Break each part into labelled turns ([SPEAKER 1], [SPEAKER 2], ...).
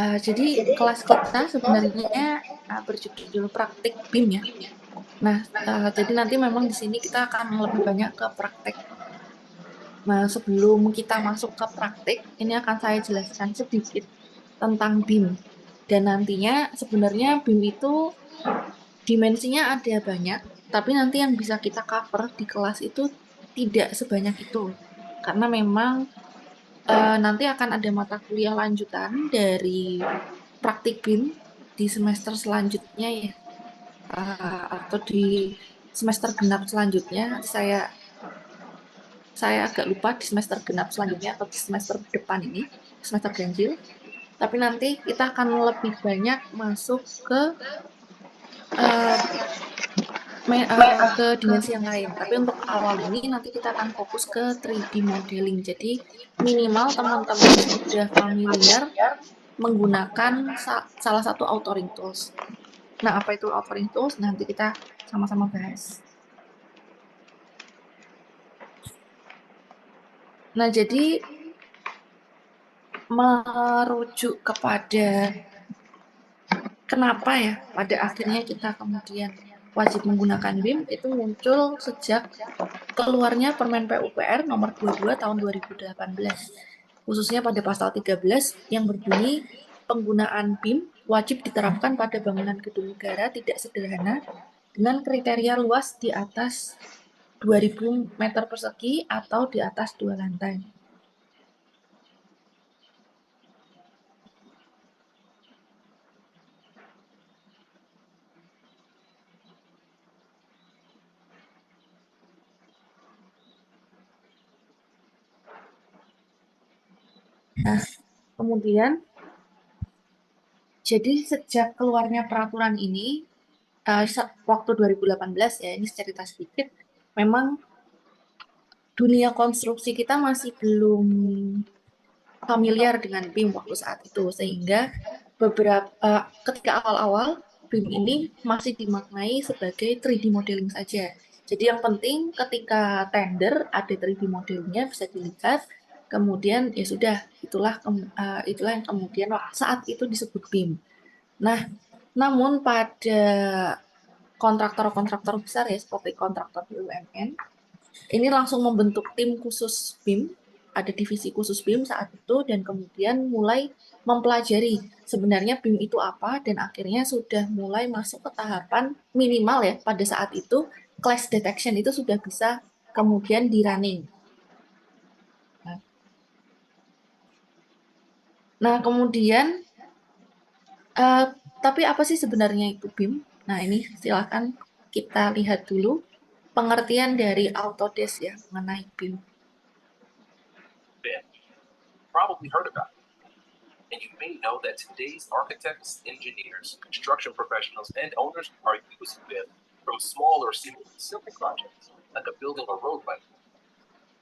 [SPEAKER 1] Jadi kelas kita sebenarnya berjudul praktik BIM ya. Nah, jadi nanti memang di sini kita akan lebih banyak ke praktek. Nah, sebelum kita masuk ke praktik, ini akan saya jelaskan sedikit tentang BIM. Dan nantinya sebenarnya BIM itu dimensinya ada banyak, tapi nanti yang bisa kita cover di kelas itu tidak sebanyak itu. Karena memang nanti akan ada mata kuliah lanjutan dari praktik BIM di semester selanjutnya ya, atau di semester genap selanjutnya. Saya agak lupa di semester genap selanjutnya atau di semester depan ini, semester ganjil. Tapi nanti kita akan lebih banyak masuk eh, ke dimensi yang lain. Tapi untuk awal ini nanti kita akan fokus ke 3D modeling. Jadi minimal teman-teman sudah familiar menggunakan salah satu authoring tools. Nah, apa itu authoring tools? Nanti kita sama-sama bahas. Nah, jadi merujuk kepada kenapa ya pada akhirnya kita kemudian wajib menggunakan BIM itu muncul sejak keluarnya Permen PUPR nomor 22 tahun 2018. Khususnya pada pasal 13 yang berbunyi penggunaan BIM wajib diterapkan pada bangunan gedung negara tidak sederhana dengan kriteria luas di atas 2000 meter persegi atau di atas 2 lantai. Nah, kemudian jadi sejak keluarnya peraturan ini waktu 2018 ya, ini cerita sedikit, memang dunia konstruksi kita masih belum familiar dengan BIM waktu saat itu, sehingga ketika awal-awal BIM ini masih dimaknai sebagai 3D modeling saja. Jadi yang penting ketika tender ada 3D modelingnya bisa dilihat, kemudian ya sudah itulah yang kemudian saat itu disebut BIM. Nah, namun pada kontraktor-kontraktor besar ya seperti kontraktor BUMN ini langsung membentuk tim khusus BIM, ada divisi khusus BIM saat itu dan kemudian mulai mempelajari sebenarnya BIM itu apa dan akhirnya sudah mulai masuk ke tahapan minimal ya pada saat itu clash detection itu sudah bisa kemudian di running. Nah, kemudian uh, tapi apa sih sebenarnya itu BIM? Nah, ini silakan kita lihat dulu pengertian dari Autodesk ya mengenai BIM.
[SPEAKER 2] Probably heard about it. And you may know that today's architects, engineers, construction professionals, and owners are using BIM from small or simple projects, like a building or roadway,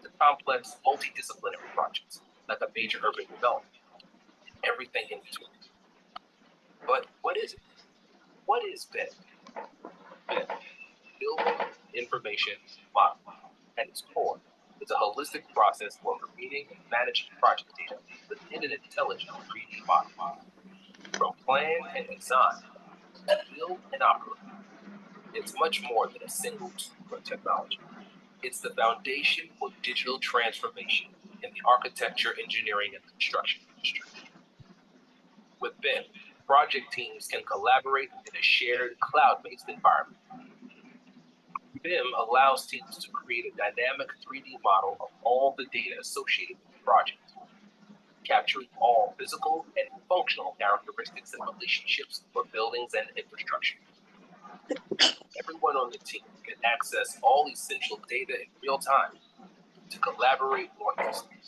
[SPEAKER 2] to complex, multidisciplinary projects, like a major urban development, and everything in between. But what is it? What is BIM? BIM, Building Information Model, at its core, is a holistic process for reading and managing project data within an intelligent 3D model. From plan and design to build and operate, it's much more than a single tool or technology. It's the foundation for digital transformation in the architecture, engineering, and construction industry. With BIM, project teams can collaborate in a shared cloud-based environment. BIM allows teams to create a dynamic 3D model of all the data associated with the project, capturing all physical and functional characteristics and relationships for buildings and infrastructure. Everyone on the team can access all essential data in real time to collaborate more easily,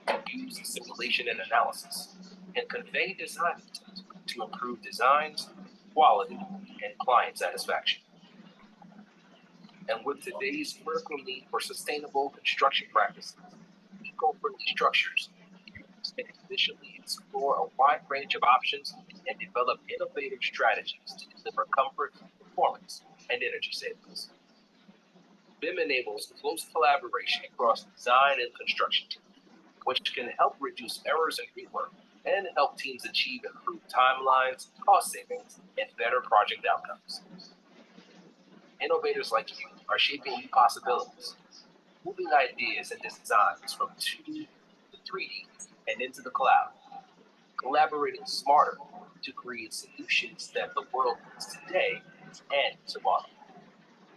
[SPEAKER 2] to use simulation and analysis, and convey design intent to improve designs, quality, and client satisfaction. And with today's critical need for sustainable construction practices, eco-friendly structures, can efficiently explore a wide range of options and develop innovative strategies to deliver comfort, performance, and energy savings. BIM enables close collaboration across design and construction teams, which can help reduce errors and rework and help teams achieve improved timelines, cost savings, and better project outcomes. Innovators like you are shaping new possibilities, moving ideas and designs from 2D to 3D and into the cloud, collaborating smarter to create solutions that the world needs today and tomorrow.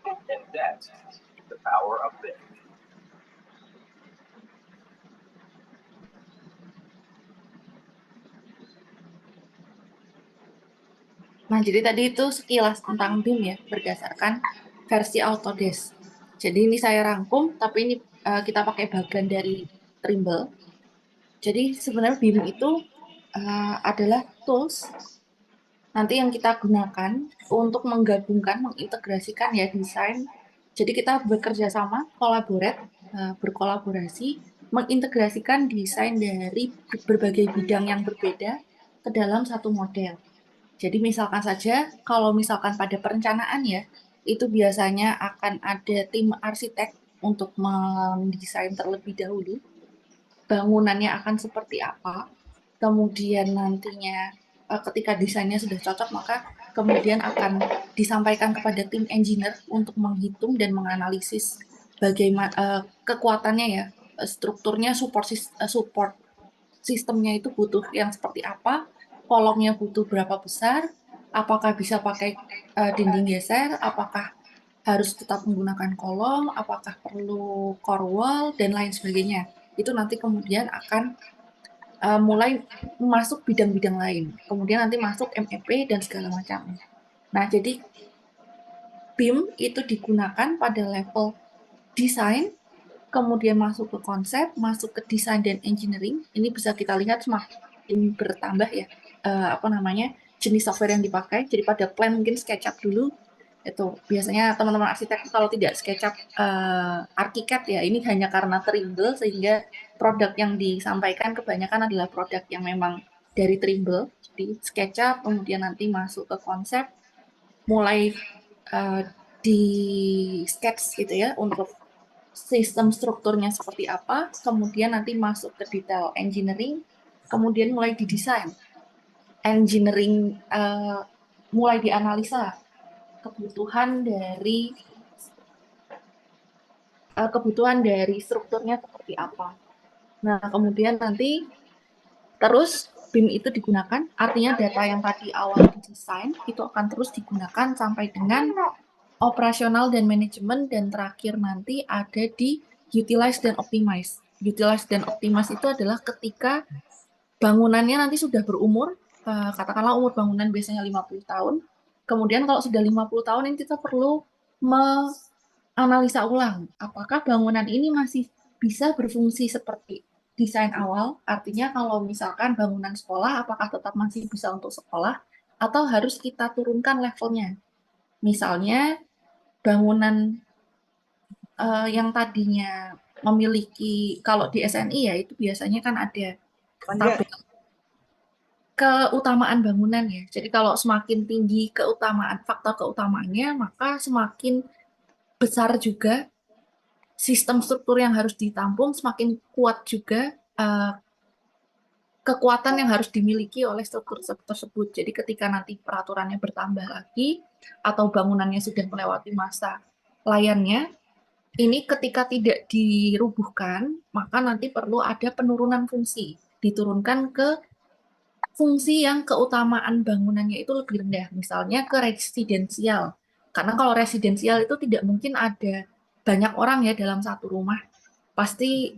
[SPEAKER 2] And that's the power of BIM.
[SPEAKER 1] Nah, jadi tadi itu sekilas tentang BIM ya, berdasarkan versi Autodesk. Jadi ini saya rangkum, tapi ini kita pakai bagian dari Trimble. Jadi sebenarnya BIM itu adalah tools nanti yang kita gunakan untuk menggabungkan, mengintegrasikan ya desain. Jadi kita bekerja sama, berkolaborasi, mengintegrasikan desain dari berbagai bidang yang berbeda ke dalam satu model. Jadi misalkan saja, kalau misalkan pada perencanaan ya, itu biasanya akan ada tim arsitek untuk mendesain terlebih dahulu, bangunannya akan seperti apa, kemudian nantinya ketika desainnya sudah cocok, maka kemudian akan disampaikan kepada tim engineer untuk menghitung dan menganalisis bagaimana kekuatannya ya, strukturnya, support sistemnya itu butuh yang seperti apa, kolomnya butuh berapa besar, apakah bisa pakai dinding geser, apakah harus tetap menggunakan kolom, apakah perlu core wall, dan lain sebagainya. Itu nanti kemudian akan mulai masuk bidang-bidang lain. Kemudian nanti masuk MEP dan segala macam. Nah, jadi BIM itu digunakan pada level desain, kemudian masuk ke konsep, masuk ke desain dan engineering. Ini bisa kita lihat semakin bertambah ya, jenis software yang dipakai. Jadi pada plan mungkin SketchUp dulu, itu biasanya teman-teman arsitek kalau tidak SketchUp ArchiCAD ya, ini hanya karena Trimble sehingga produk yang disampaikan kebanyakan adalah produk yang memang dari Trimble. Jadi SketchUp, kemudian nanti masuk ke konsep, mulai di sketch gitu ya untuk sistem strukturnya seperti apa, kemudian nanti masuk ke detail engineering, kemudian mulai didesain. Engineering mulai dianalisa kebutuhan dari strukturnya seperti apa. Nah, kemudian nanti terus BIM itu digunakan, artinya data yang tadi awal didesain itu akan terus digunakan sampai dengan operasional dan manajemen, dan terakhir nanti ada di utilize dan optimize. Utilize dan optimize itu adalah ketika bangunannya nanti sudah berumur, katakanlah umur bangunan biasanya 50 tahun, kemudian kalau sudah 50 tahun ini kita perlu menganalisa ulang, apakah bangunan ini masih bisa berfungsi seperti desain awal, artinya kalau misalkan bangunan sekolah, apakah tetap masih bisa untuk sekolah, atau harus kita turunkan levelnya. Misalnya bangunan yang tadinya memiliki, kalau di SNI ya itu biasanya kan ada tabel keutamaan bangunan ya. Jadi kalau semakin tinggi faktor keutamaannya, maka semakin besar juga sistem struktur yang harus ditampung, semakin kuat juga kekuatan yang harus dimiliki oleh struktur tersebut. Jadi ketika nanti peraturannya bertambah lagi atau bangunannya sudah melewati masa layannya, ini ketika tidak dirubuhkan, maka nanti perlu ada penurunan fungsi. Diturunkan ke fungsi yang keutamaan bangunannya itu lebih rendah. Misalnya ke residensial. Karena kalau residensial itu tidak mungkin ada banyak orang ya dalam satu rumah. Pasti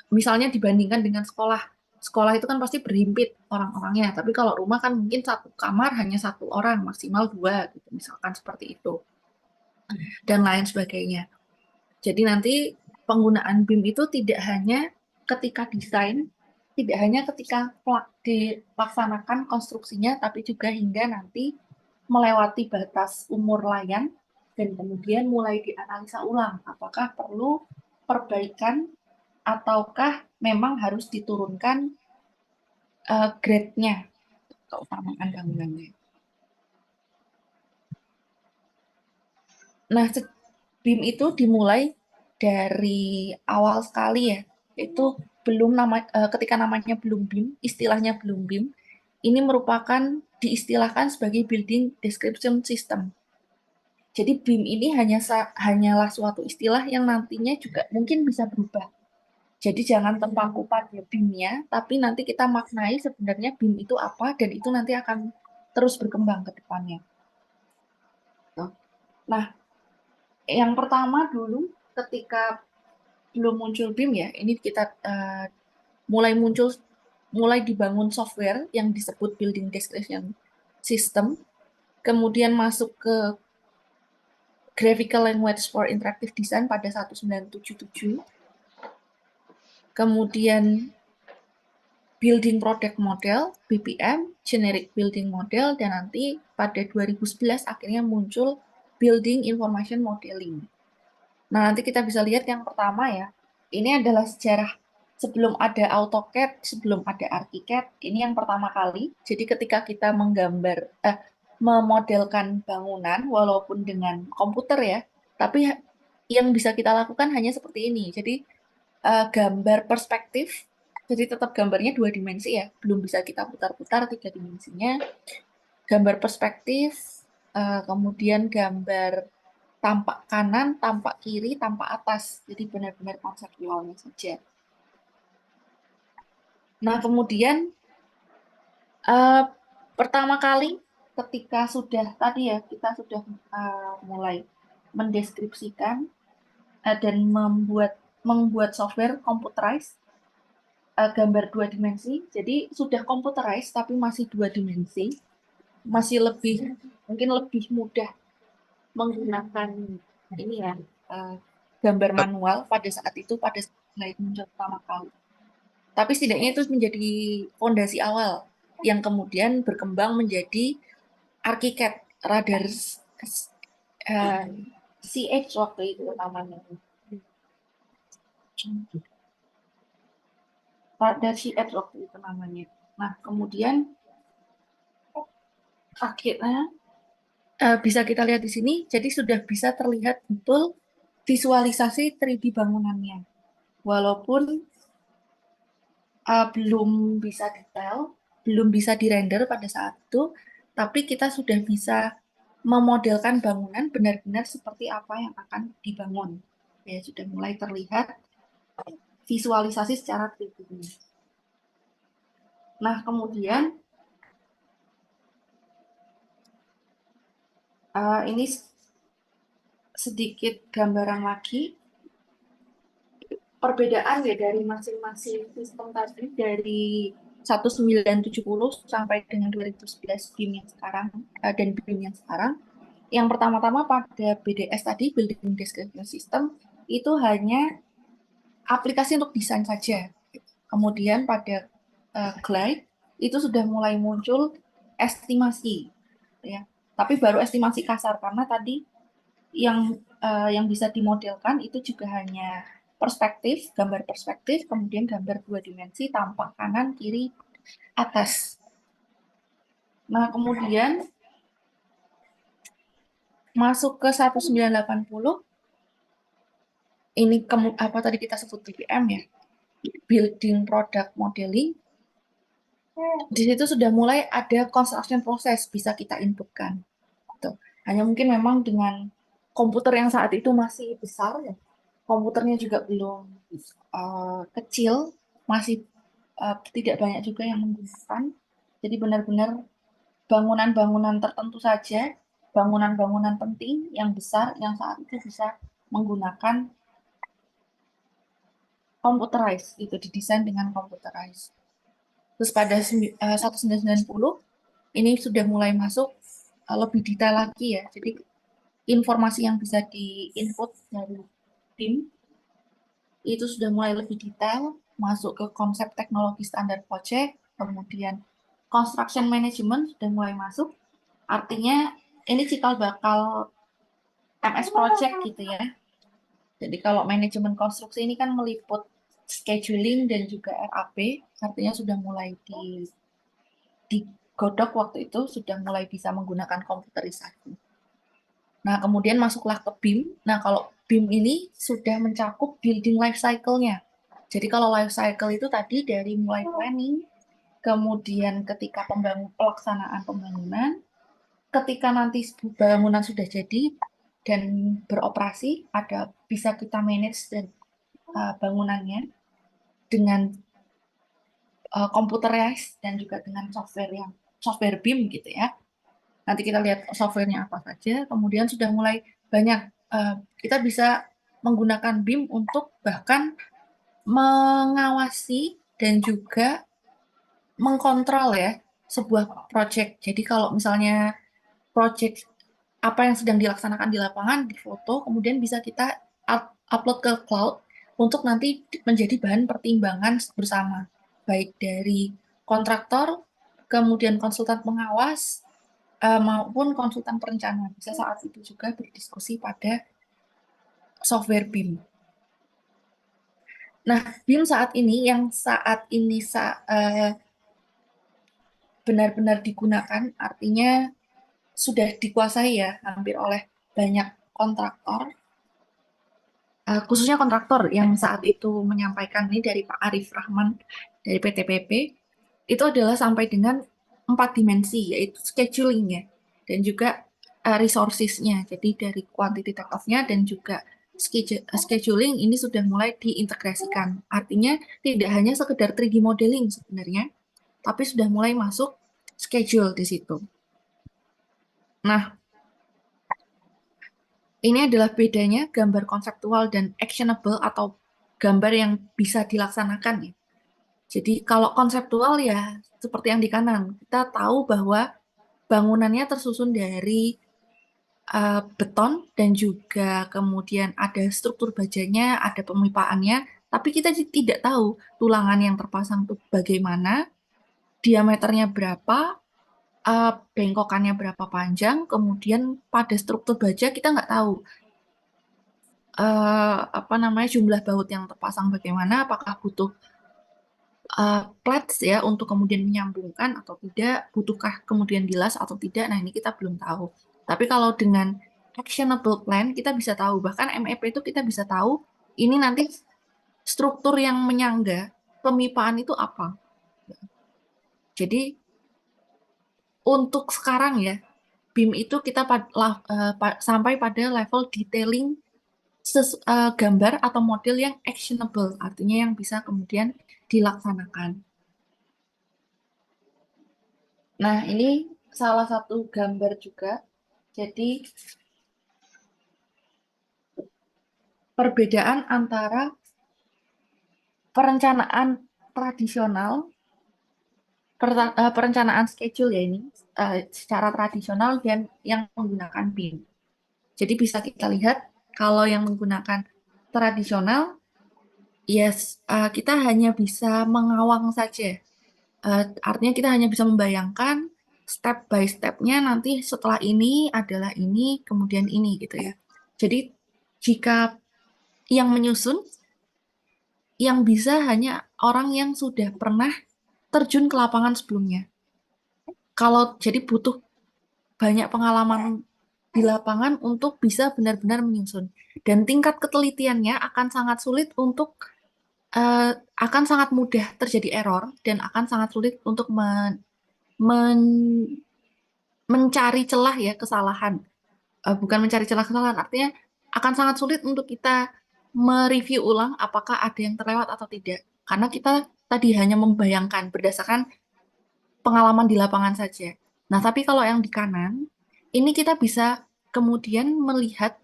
[SPEAKER 1] misalnya dibandingkan dengan sekolah. Sekolah itu kan pasti berhimpit orang-orangnya. Tapi kalau rumah kan mungkin satu kamar hanya satu orang, maksimal dua, gitu. Misalkan seperti itu. Dan lain sebagainya. Jadi nanti penggunaan BIM itu tidak hanya ketika desain, tidak hanya ketika dilaksanakan konstruksinya, tapi juga hingga nanti melewati batas umur layan, dan kemudian mulai dianalisa ulang apakah perlu perbaikan ataukah memang harus diturunkan grade-nya, keutamaan bangunannya. Nah, BIM itu dimulai dari awal sekali ya, itu ketika namanya belum BIM, istilahnya belum BIM, ini merupakan diistilahkan sebagai Building Description System. Jadi BIM ini hanyalah suatu istilah yang nantinya juga mungkin bisa berubah. Jadi jangan terpaku pada BIM-nya, tapi nanti kita maknai sebenarnya BIM itu apa, dan itu nanti akan terus berkembang ke depannya. Nah, yang pertama dulu ketika belum muncul BIM ya, ini kita mulai dibangun software yang disebut Building Description System, kemudian masuk ke Graphical Language for Interactive Design pada 1977, kemudian Building Product Model, BPM, Generic Building Model, dan nanti pada 2011 akhirnya muncul Building Information Modeling. Nah, nanti kita bisa lihat yang pertama ya, ini adalah sejarah sebelum ada AutoCAD, sebelum ada ArchiCAD, ini yang pertama kali. Jadi ketika kita memodelkan bangunan, walaupun dengan komputer ya, tapi yang bisa kita lakukan hanya seperti ini. Jadi gambar perspektif, jadi tetap gambarnya 2 dimensi ya, belum bisa kita putar-putar 3 dimensinya. Gambar perspektif, kemudian gambar tampak kanan, tampak kiri, tampak atas. Jadi benar-benar konseptualnya saja. Nah, kemudian pertama kali ketika tadi ya, kita sudah mulai mendeskripsikan dan membuat software computerized, gambar 2 dimensi. Jadi sudah computerized tapi masih 2 dimensi. Masih mungkin lebih mudah menggunakan ini ya, gambar manual pada saat itu, pada slide muncul pertama kali. Tapi setidaknya itu menjadi fondasi awal yang kemudian berkembang menjadi ArchiCAD, Radar CH waktu itu namanya. Radar CH waktu itu namanya. Nah, kemudian akhirnya bisa kita lihat di sini, jadi sudah bisa terlihat betul visualisasi 3D bangunannya. Walaupun belum bisa detail, belum bisa dirender pada saat itu, tapi kita sudah bisa memodelkan bangunan benar-benar seperti apa yang akan dibangun. Ya, sudah mulai terlihat visualisasi secara 3D. Nah, kemudian ini sedikit gambaran lagi perbedaan ya dari masing-masing sistem tadi, dari 1970 sampai dengan 2011 BIM yang sekarang dan BIM yang sekarang. Yang pertama-tama pada BDS tadi, Building Description System, itu hanya aplikasi untuk desain saja. Kemudian pada Glide itu sudah mulai muncul estimasi, ya. Tapi baru estimasi kasar karena tadi yang bisa dimodelkan itu juga hanya perspektif, gambar perspektif, kemudian gambar 2 dimensi, tampak kanan, kiri, atas. Nah, kemudian masuk ke 1980, ini apa tadi kita sebut BPM ya, Building Product Modeling. Di situ sudah mulai ada construction proses bisa kita inputkan. Gitu. Hanya mungkin memang dengan komputer yang saat itu masih besar ya, komputernya juga belum kecil, masih tidak banyak juga yang menggunakan. Jadi benar-benar bangunan-bangunan tertentu saja, bangunan-bangunan penting yang besar yang saat itu bisa menggunakan computerized, itu didesain dengan computerized. Terus pada 1990 ini sudah mulai masuk lebih detail lagi ya. Jadi informasi yang bisa diinput dari tim itu sudah mulai lebih detail, masuk ke konsep teknologi standar project, kemudian construction management sudah mulai masuk. Artinya ini cikal bakal MS project gitu ya. Jadi kalau manajemen konstruksi ini kan meliput scheduling dan juga RAP, artinya sudah mulai digodok waktu itu, sudah mulai bisa menggunakan komputerisasi. Nah, kemudian masuklah ke BIM. Nah, kalau BIM ini sudah mencakup building life cycle-nya. Jadi kalau life cycle itu tadi dari mulai planning, kemudian ketika pelaksanaan pembangunan, ketika nanti bangunan sudah jadi dan beroperasi, bisa kita manage dan bangunannya dengan computerized dan juga dengan software BIM gitu ya. Nanti kita lihat softwarenya apa saja. Kemudian sudah mulai banyak kita bisa menggunakan BIM untuk bahkan mengawasi dan juga mengkontrol ya sebuah project. Jadi kalau misalnya project apa yang sedang dilaksanakan di lapangan di foto, kemudian bisa kita upload ke cloud untuk nanti menjadi bahan pertimbangan bersama, baik dari kontraktor, kemudian konsultan pengawas, maupun konsultan perencana. Bisa saat itu juga berdiskusi pada software BIM. Nah, BIM saat ini yang benar-benar digunakan, artinya sudah dikuasai ya hampir oleh banyak kontraktor, khususnya kontraktor yang saat itu menyampaikan ini dari Pak Arif Rahman dari PT PP, itu adalah sampai dengan 4 dimensi, yaitu schedulingnya dan juga resources-nya. Jadi dari quantity take-off-nya dan juga scheduling ini sudah mulai diintegrasikan. Artinya tidak hanya sekedar 3D modeling sebenarnya, tapi sudah mulai masuk schedule di situ. Nah, ini adalah bedanya gambar konseptual dan actionable atau gambar yang bisa dilaksanakan ya. Jadi kalau konseptual ya seperti yang di kanan, kita tahu bahwa bangunannya tersusun dari beton dan juga kemudian ada struktur bajanya, ada pemipaannya, tapi kita tidak tahu tulangan yang terpasang itu bagaimana, diameternya berapa, bengkokannya berapa panjang, kemudian pada struktur baja kita nggak tahu apa namanya jumlah baut yang terpasang bagaimana, apakah butuh plates ya untuk kemudian menyambungkan atau tidak, butuhkah kemudian dilas atau tidak. Nah, ini kita belum tahu. Tapi kalau dengan actionable plan kita bisa tahu, bahkan MEP itu kita bisa tahu ini nanti struktur yang menyangga pemipaan itu apa. Jadi untuk sekarang ya BIM itu kita sampai pada level detailing gambar atau model yang actionable, artinya yang bisa kemudian dilaksanakan. Nah, ini salah satu gambar juga. Jadi, perbedaan antara perencanaan tradisional, perencanaan schedule ya ini, secara tradisional dan yang menggunakan BIM. Jadi bisa kita lihat, kalau yang menggunakan tradisional, yes, kita hanya bisa mengawang saja. Artinya kita hanya bisa membayangkan step by step-nya nanti setelah ini adalah ini, kemudian ini gitu ya. Jadi jika yang menyusun, yang bisa hanya orang yang sudah pernah terjun ke lapangan sebelumnya. Kalau jadi butuh banyak pengalaman di lapangan untuk bisa benar-benar menyusun. Dan tingkat ketelitiannya akan sangat sulit akan sangat mudah terjadi error dan akan sangat sulit untuk men- mencari celah ya kesalahan. Bukan mencari celah kesalahan, artinya akan sangat sulit untuk kita mereview ulang apakah ada yang terlewat atau tidak. Karena kita tadi hanya membayangkan berdasarkan pengalaman di lapangan saja. Nah, tapi kalau yang di kanan, ini kita bisa kemudian melihat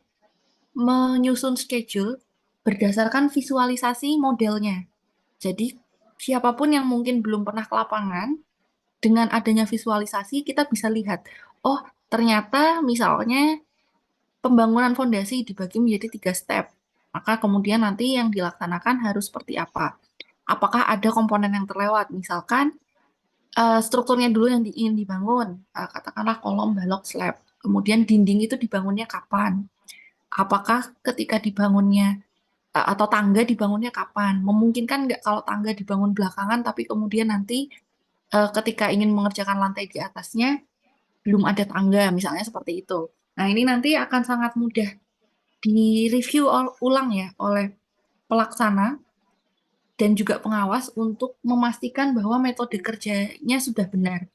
[SPEAKER 1] menyusun schedule berdasarkan visualisasi modelnya. Jadi, siapapun yang mungkin belum pernah ke lapangan, dengan adanya visualisasi kita bisa lihat, oh ternyata misalnya pembangunan fondasi dibagi menjadi 3 step. Maka kemudian nanti yang dilaksanakan harus seperti apa? Apakah ada komponen yang terlewat? Misalkan strukturnya dulu yang ingin dibangun, katakanlah kolom, balok, slab. Kemudian dinding itu dibangunnya kapan? Apakah ketika dibangunnya atau tangga dibangunnya kapan? Memungkinkan nggak kalau tangga dibangun belakangan, tapi kemudian nanti ketika ingin mengerjakan lantai di atasnya belum ada tangga, misalnya seperti itu. Nah, ini nanti akan sangat mudah direview ulang ya oleh pelaksana dan juga pengawas untuk memastikan bahwa metode kerjanya sudah benar.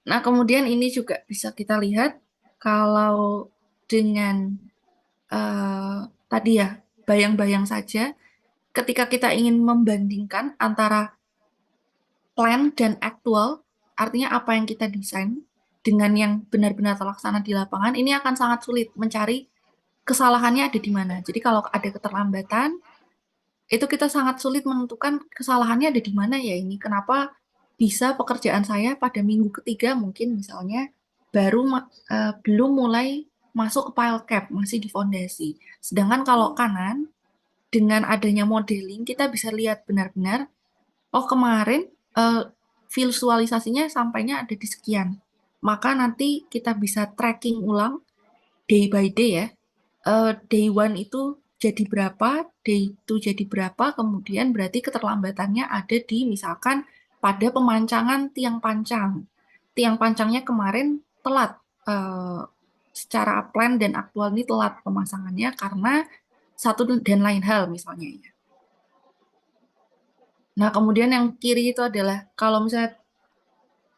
[SPEAKER 1] Nah, kemudian ini juga bisa kita lihat kalau dengan tadi ya, bayang-bayang saja, ketika kita ingin membandingkan antara plan dan actual, artinya apa yang kita desain dengan yang benar-benar terlaksana di lapangan, ini akan sangat sulit mencari kesalahannya ada di mana. Jadi kalau ada keterlambatan, itu kita sangat sulit menentukan kesalahannya ada di mana ya ini. Kenapa bisa pekerjaan saya pada minggu ketiga mungkin misalnya belum mulai masuk ke pile cap, masih di fondasi. Sedangkan kalau kanan, dengan adanya modeling, kita bisa lihat benar-benar, oh kemarin visualisasinya sampainya ada di sekian. Maka nanti kita bisa tracking ulang day by day ya. Day one itu jadi berapa, day two jadi berapa, kemudian berarti keterlambatannya ada di misalkan pada pemancangan tiang pancang. Tiang pancangnya kemarin telat, secara plan dan aktual ini telat pemasangannya karena satu dan lain hal misalnya ya. Nah, kemudian yang kiri itu adalah kalau misalnya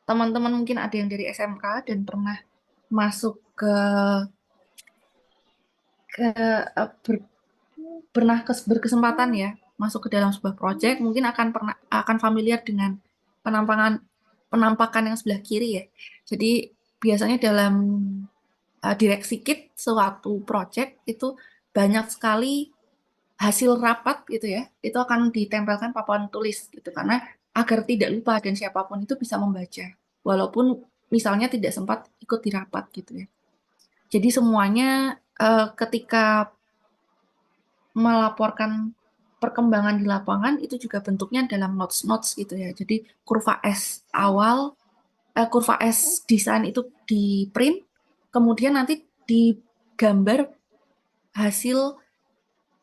[SPEAKER 1] teman-teman mungkin ada yang dari SMK dan pernah masuk ke pernah berkesempatan ya masuk ke dalam sebuah proyek, mungkin akan familiar dengan penampakan penampakan yang sebelah kiri ya. Jadi biasanya dalam direksi kit suatu proyek itu banyak sekali hasil rapat gitu ya, itu akan ditempelkan papan tulis gitu karena agar tidak lupa dan siapapun itu bisa membaca walaupun misalnya tidak sempat ikut di rapat gitu ya. Jadi semuanya ketika melaporkan perkembangan di lapangan itu juga bentuknya dalam notes-notes gitu ya. Jadi kurva S awal, kurva S desain itu di print, kemudian nanti digambar hasil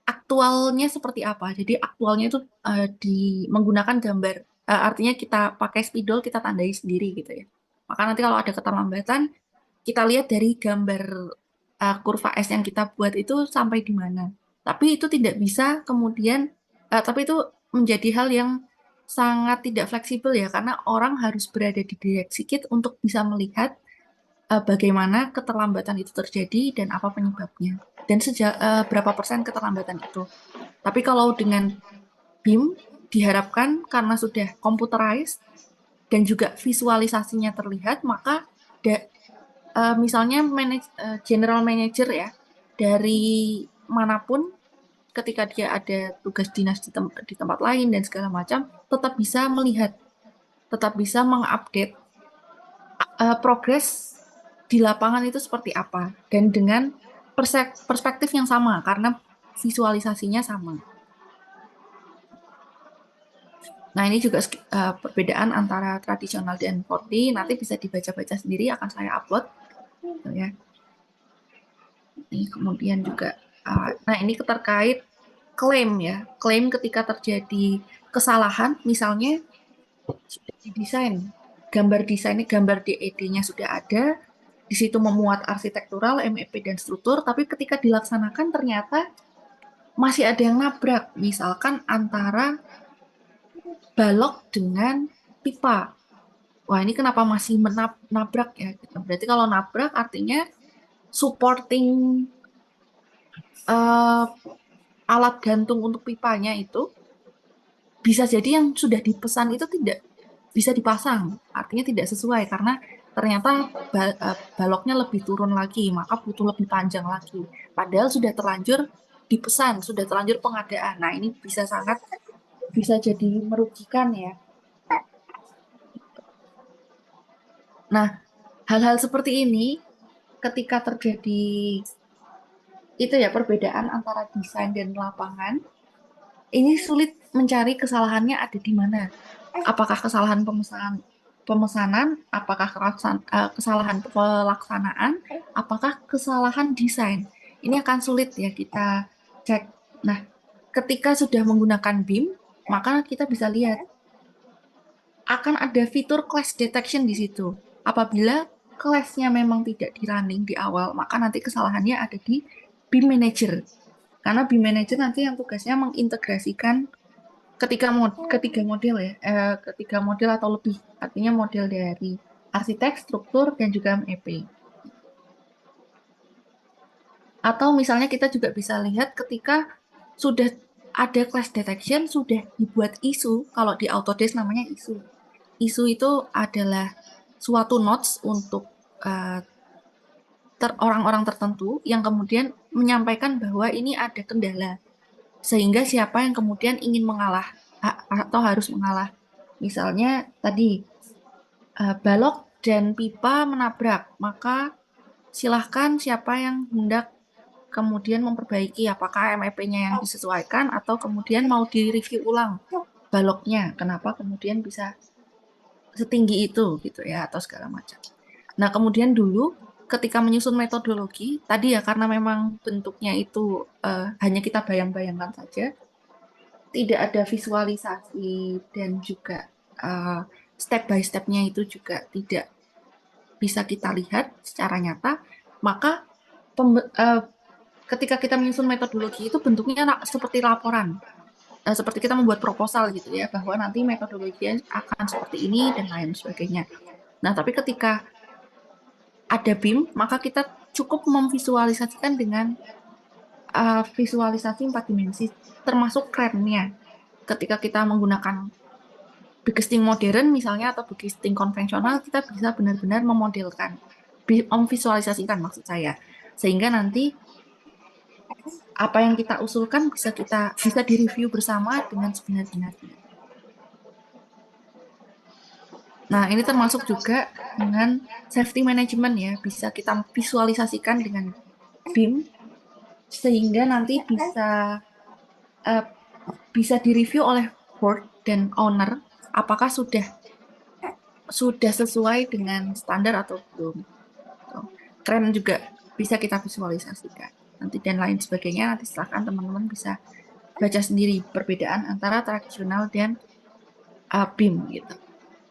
[SPEAKER 1] aktualnya seperti apa. Jadi aktualnya itu menggunakan gambar. Artinya kita pakai spidol, kita tandai sendiri gitu ya. Maka nanti kalau ada keterlambatan, kita lihat dari gambar kurva S yang kita buat itu sampai di mana. Tapi itu tidak bisa kemudian, tapi itu menjadi hal yang sangat tidak fleksibel ya, karena orang harus berada di direksi kit untuk bisa melihat bagaimana keterlambatan itu terjadi dan apa penyebabnya dan berapa persen keterlambatan itu. Tapi kalau dengan BIM diharapkan karena sudah computerized dan juga visualisasinya terlihat, maka misalnya general manager ya dari manapun ketika dia ada tugas dinas di tempat lain dan segala macam tetap bisa melihat, tetap bisa mengupdate progres di lapangan itu seperti apa dan dengan perspektif yang sama karena visualisasinya sama. Nah, ini juga perbedaan antara tradisional dan 4D. Nanti bisa dibaca-baca sendiri, akan saya upload. Gitu ya. Ini kemudian juga, nah ini terkait klaim ya. Klaim ketika terjadi kesalahan, misalnya di desain, gambar desainnya, gambar DED-nya sudah ada, di situ memuat arsitektural, MEP, dan struktur, tapi ketika dilaksanakan ternyata masih ada yang nabrak, misalkan antara balok dengan pipa. Wah, ini kenapa masih nabrak ya? Berarti kalau nabrak artinya supporting uh, alat gantung untuk pipanya itu bisa jadi yang sudah dipesan itu tidak bisa dipasang. Artinya tidak sesuai karena ternyata baloknya lebih turun lagi, maka butuh lebih panjang lagi. Padahal sudah terlanjur dipesan, sudah terlanjur pengadaan. Nah, ini bisa jadi merugikan ya. Nah, hal-hal seperti ini ketika terjadi itu ya perbedaan antara desain dan lapangan, ini sulit mencari kesalahannya ada di mana. Apakah kesalahan pemesanan, apakah kesalahan pelaksanaan, apakah kesalahan desain. Ini akan sulit ya kita cek. Nah, ketika sudah menggunakan BIM, maka kita bisa lihat akan ada fitur clash detection di situ. Apabila clash-nya memang tidak di running di awal, maka nanti kesalahannya ada di BIM manager. Karena BIM Manager nanti yang tugasnya mengintegrasikan ketiga model ya, ketiga model atau lebih, artinya model dari arsitek, struktur, dan juga MEP. Atau misalnya kita juga bisa lihat ketika sudah ada clash detection, sudah dibuat isu, kalau di Autodesk namanya isu. Isu itu adalah suatu notes untuk orang-orang tertentu yang kemudian menyampaikan bahwa ini ada kendala. Sehingga siapa yang kemudian ingin mengalah atau harus mengalah. Misalnya tadi balok dan pipa menabrak, maka silahkan siapa yang hendak kemudian memperbaiki apakah MEP-nya yang disesuaikan atau kemudian mau direview ulang baloknya, kenapa kemudian bisa setinggi itu gitu ya atau segala macam. Nah, kemudian dulu ketika menyusun metodologi tadi ya karena memang bentuknya itu hanya kita bayang-bayangkan saja, tidak ada visualisasi dan juga step by step-nya itu juga tidak bisa kita lihat secara nyata, maka ketika kita menyusun metodologi itu bentuknya seperti laporan, seperti kita membuat proposal gitu ya, bahwa nanti metodologinya akan seperti ini dan lain sebagainya. Nah, tapi ketika ada BIM, maka kita cukup memvisualisasikan dengan visualisasi 4 dimensi, termasuk krennya. Ketika kita menggunakan Begesting modern misalnya atau Begesting konvensional, kita bisa benar-benar memodelkan, memvisualisasikan maksud saya, sehingga nanti apa yang kita usulkan bisa direview bersama dengan sebenar-benarnya. Nah, ini termasuk juga dengan safety management ya, bisa kita visualisasikan dengan BIM sehingga nanti bisa direview oleh board dan owner apakah sudah sesuai dengan standar atau belum. Keren juga bisa kita visualisasikan. Nanti dan lain sebagainya nanti silahkan teman-teman bisa baca sendiri perbedaan antara tradisional dan BIM gitu.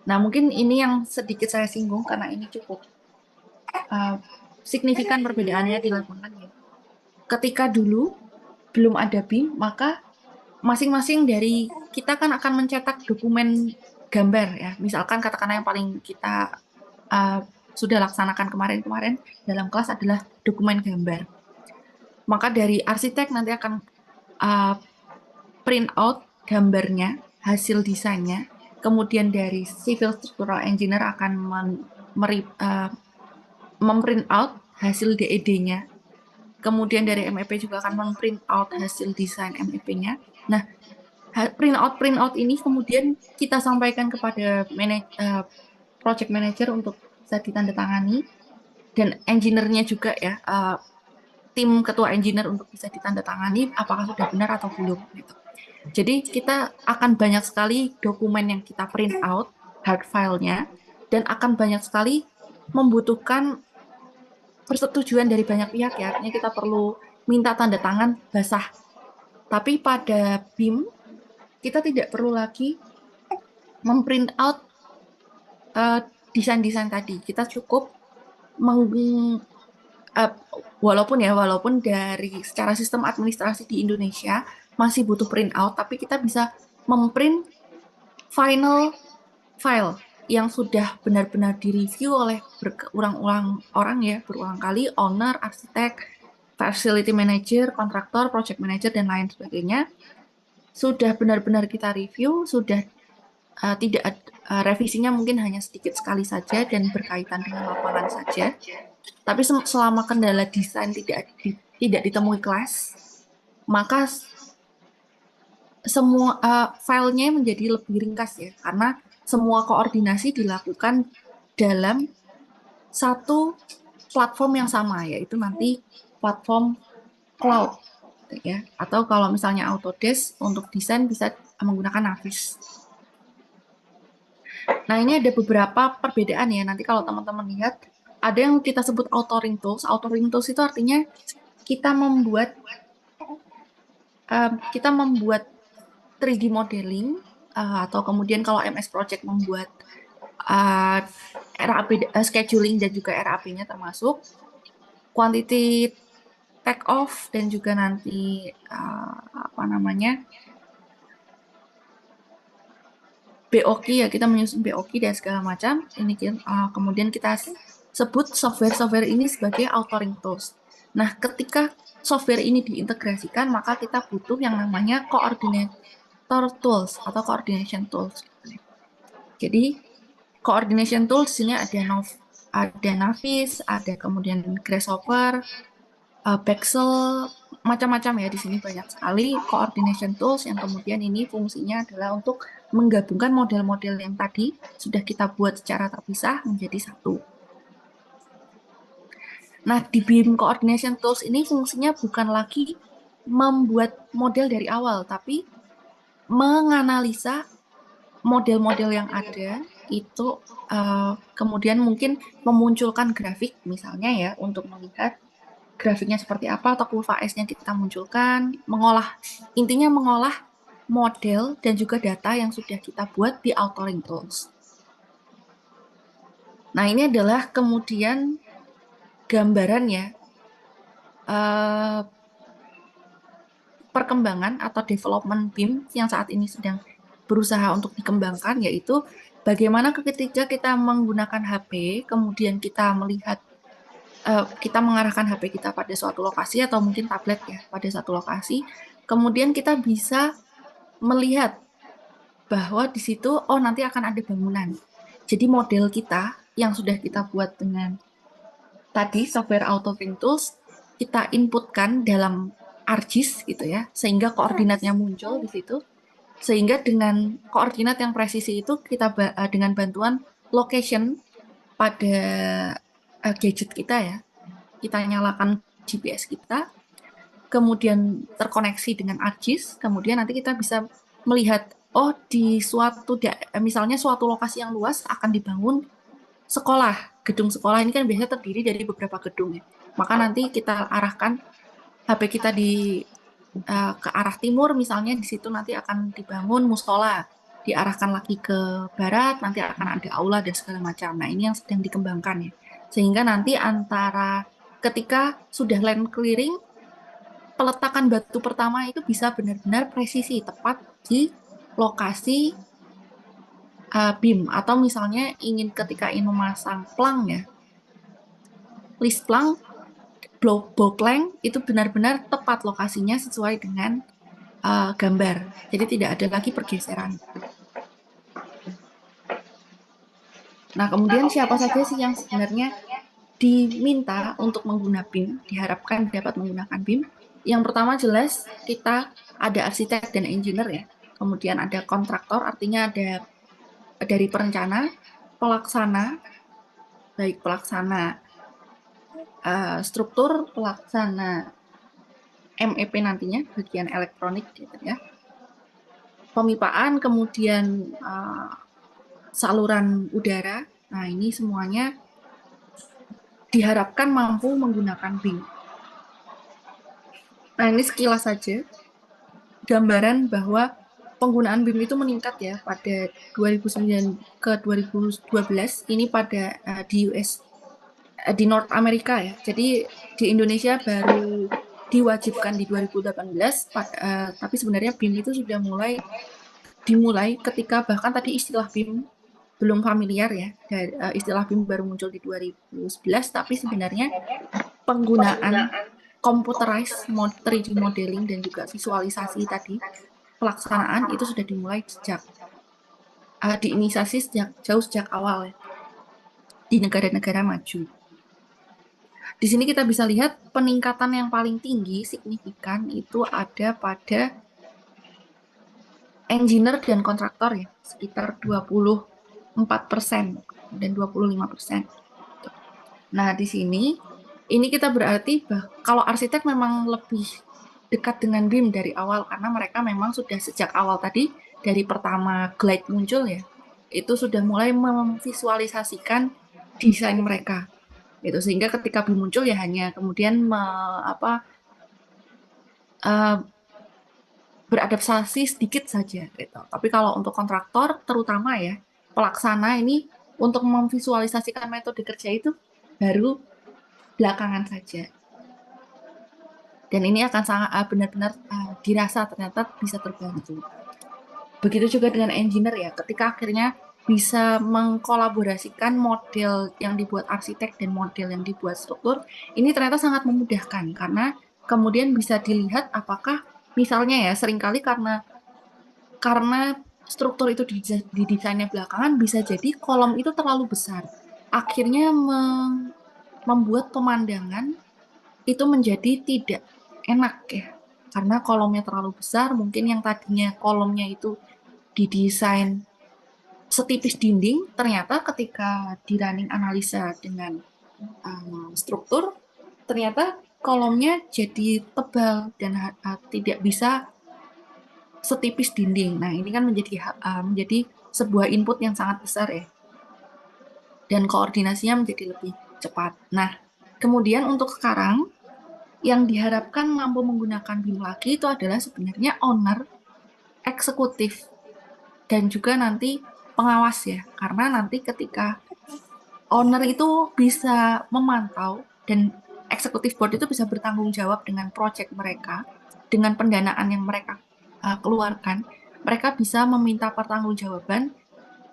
[SPEAKER 1] Nah, mungkin ini yang sedikit saya singgung karena ini cukup signifikan perbedaannya di lapangan ya. Ketika dulu belum ada BIM, maka masing-masing dari kita kan akan mencetak dokumen gambar ya. Misalkan katakanlah yang paling kita sudah laksanakan kemarin-kemarin dalam kelas adalah dokumen gambar. Maka dari arsitek nanti akan print out gambarnya, hasil desainnya. Kemudian dari civil structural engineer akan memprint out hasil DED-nya. Kemudian dari MEP juga akan memprint out hasil desain MEP-nya. Nah, print out ini kemudian kita sampaikan kepada project manager untuk bisa ditandatangani dan engineer-nya juga ya, tim ketua engineer untuk bisa ditandatangani apakah sudah benar atau belum gitu. Jadi kita akan banyak sekali dokumen yang kita print out, hard file-nya, dan akan banyak sekali membutuhkan persetujuan dari banyak pihak ya. Artinya kita perlu minta tanda tangan basah. Tapi pada BIM, kita tidak perlu lagi memprint out desain-desain tadi. Kita cukup walaupun dari secara sistem administrasi di Indonesia masih butuh print out, tapi kita bisa memprint final file yang sudah benar-benar direview oleh berulang-ulang orang ya, berulang kali, owner, arsitek, facility manager, kontraktor, project manager, dan lain sebagainya. Sudah benar-benar kita review, sudah tidak revisinya mungkin hanya sedikit sekali saja dan berkaitan dengan lapangan saja. Tapi selama kendala desain tidak ditemui kelas, maka semua filenya menjadi lebih ringkas ya, karena semua koordinasi dilakukan dalam satu platform yang sama, yaitu nanti platform cloud ya. Atau kalau misalnya Autodesk untuk desain bisa menggunakan Navis. Nah, ini ada beberapa perbedaan ya. Nanti kalau teman-teman lihat, ada yang kita sebut authoring tools. Authoring tools itu artinya kita membuat 3D modeling atau kemudian kalau MS Project membuat RAP scheduling dan juga RAP-nya termasuk quantity take off dan juga nanti BOQ ya, kita menyusun BOQ dan segala macam. Ini kemudian kita sebut software ini sebagai authoring tools. Nah, ketika software ini diintegrasikan, maka kita butuh yang namanya coordinator tools atau coordination tools. Jadi, coordination tools ini ada Navis, ada kemudian Grasshopper, Bexel, macam-macam ya. Di sini banyak sekali coordination tools yang kemudian ini fungsinya adalah untuk menggabungkan model-model yang tadi sudah kita buat secara terpisah menjadi satu. Nah, di BIM Coordination Tools ini fungsinya bukan lagi membuat model dari awal, tapi menganalisa model-model yang ada itu kemudian mungkin memunculkan grafik misalnya ya untuk melihat grafiknya seperti apa atau kurva S-nya kita munculkan, intinya mengolah model dan juga data yang sudah kita buat di authoring tools. Nah, ini adalah kemudian gambaran ya perkembangan atau development BIM yang saat ini sedang berusaha untuk dikembangkan, yaitu bagaimana ketika kita menggunakan HP, kemudian kita melihat kita mengarahkan HP kita pada suatu lokasi atau mungkin tablet ya pada suatu lokasi, kemudian kita bisa melihat bahwa di situ nanti akan ada bangunan. Jadi model kita yang sudah kita buat dengan tadi software Authoring Tools kita inputkan dalam ArcGIS gitu ya, sehingga koordinatnya muncul di situ. Sehingga dengan koordinat yang presisi itu kita dengan bantuan location pada gadget kita ya, kita nyalakan GPS kita, kemudian terkoneksi dengan ArcGIS, kemudian nanti kita bisa melihat di misalnya suatu lokasi yang luas akan dibangun sekolah. Gedung sekolah ini kan biasanya terdiri dari beberapa gedung ya. Maka nanti kita arahkan HP kita ke arah timur misalnya, di situ nanti akan dibangun musola, diarahkan lagi ke barat nanti akan ada aula dan segala macam. Nah, ini yang sedang dikembangkan ya, sehingga nanti antara ketika sudah land clearing, peletakan batu pertama itu bisa benar-benar presisi tepat di lokasi BIM, atau misalnya ketika ingin memasang plang ya, list plang, bow plank itu benar-benar tepat lokasinya sesuai dengan gambar. Jadi tidak ada lagi pergeseran. Nah, kemudian siapa saja sih yang sebenarnya diminta untuk menggunakan BIM, diharapkan dapat menggunakan BIM? Yang pertama jelas kita ada arsitek dan engineer ya. Kemudian ada kontraktor, artinya ada dari perencana, pelaksana, baik pelaksana struktur, pelaksana MEP nantinya, bagian elektronik gitu ya. Pemipaan, kemudian saluran udara. Nah, ini semuanya diharapkan mampu menggunakan BIM. Nah, ini sekilas saja gambaran bahwa penggunaan BIM itu meningkat ya pada 2009 ke 2012 ini pada di US, di North America ya. Jadi di Indonesia baru diwajibkan di 2018, tapi sebenarnya BIM itu sudah dimulai ketika bahkan tadi istilah BIM belum familiar ya. Istilah BIM baru muncul di 2011, tapi sebenarnya penggunaan computerized 3D modeling dan juga visualisasi tadi, pelaksanaan itu sudah dimulai diinisiasi sejak awal ya, di negara-negara maju. Di sini kita bisa lihat peningkatan yang paling tinggi signifikan itu ada pada engineer dan kontraktor ya, sekitar 24% dan 25%. Nah, di sini ini kita berarti kalau arsitek memang lebih dekat dengan BIM dari awal, karena mereka memang sudah sejak awal tadi dari pertama glide muncul ya, itu sudah mulai memvisualisasikan desain mereka gitu, sehingga ketika BIM muncul ya hanya kemudian beradaptasi sedikit saja gitu. Tapi kalau untuk kontraktor terutama ya, pelaksana ini untuk memvisualisasikan metode kerja itu baru belakangan saja. Dan ini akan sangat benar-benar dirasa ternyata bisa terbantu. Begitu juga dengan engineer ya, ketika akhirnya bisa mengkolaborasikan model yang dibuat arsitek dan model yang dibuat struktur, ini ternyata sangat memudahkan karena kemudian bisa dilihat apakah misalnya ya seringkali karena struktur itu didesainnya belakangan bisa jadi kolom itu terlalu besar. Akhirnya membuat pemandangan itu menjadi tidak enak ya. Karena kolomnya terlalu besar, mungkin yang tadinya kolomnya itu didesain setipis dinding, ternyata ketika di running analisa dengan struktur, ternyata kolomnya jadi tebal dan tidak bisa setipis dinding. Nah, ini kan menjadi sebuah input yang sangat besar ya, dan koordinasinya menjadi lebih cepat. Nah, kemudian untuk sekarang, yang diharapkan mampu menggunakan BIM lagi itu adalah sebenarnya owner, eksekutif, dan juga nanti pengawas ya. Karena nanti ketika owner itu bisa memantau dan eksekutif board itu bisa bertanggung jawab dengan project mereka, dengan pendanaan yang mereka keluarkan, mereka bisa meminta pertanggungjawaban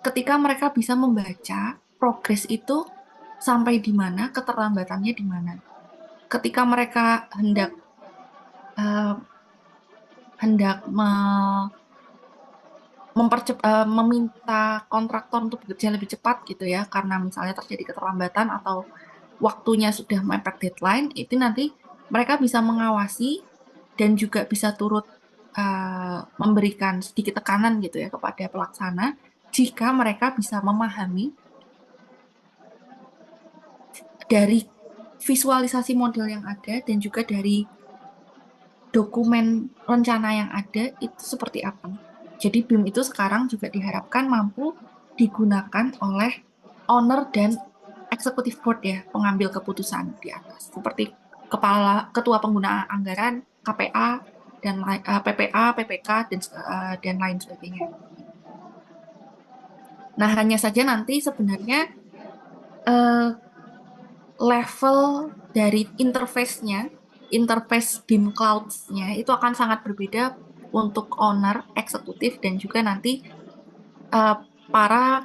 [SPEAKER 1] ketika mereka bisa membaca progres itu sampai di mana, keterlambatannya di mana. Ketika mereka uh, hendak meminta kontraktor untuk bekerja lebih cepat gitu ya, karena misalnya terjadi keterlambatan atau waktunya sudah mepet deadline, itu nanti mereka bisa mengawasi dan juga bisa turut memberikan sedikit tekanan gitu ya kepada pelaksana jika mereka bisa memahami dari visualisasi model yang ada dan juga dari dokumen rencana yang ada itu seperti apa. Jadi BIM itu sekarang juga diharapkan mampu digunakan oleh owner dan eksekutif board ya, pengambil keputusan di atas. Seperti ketua pengguna anggaran, KPA, dan PPA, PPK, dan lain sebagainya. Nah, hanya saja nanti sebenarnya uh, level dari interface-nya, interface BIM Clouds-nya itu akan sangat berbeda untuk owner, eksekutif, dan juga nanti para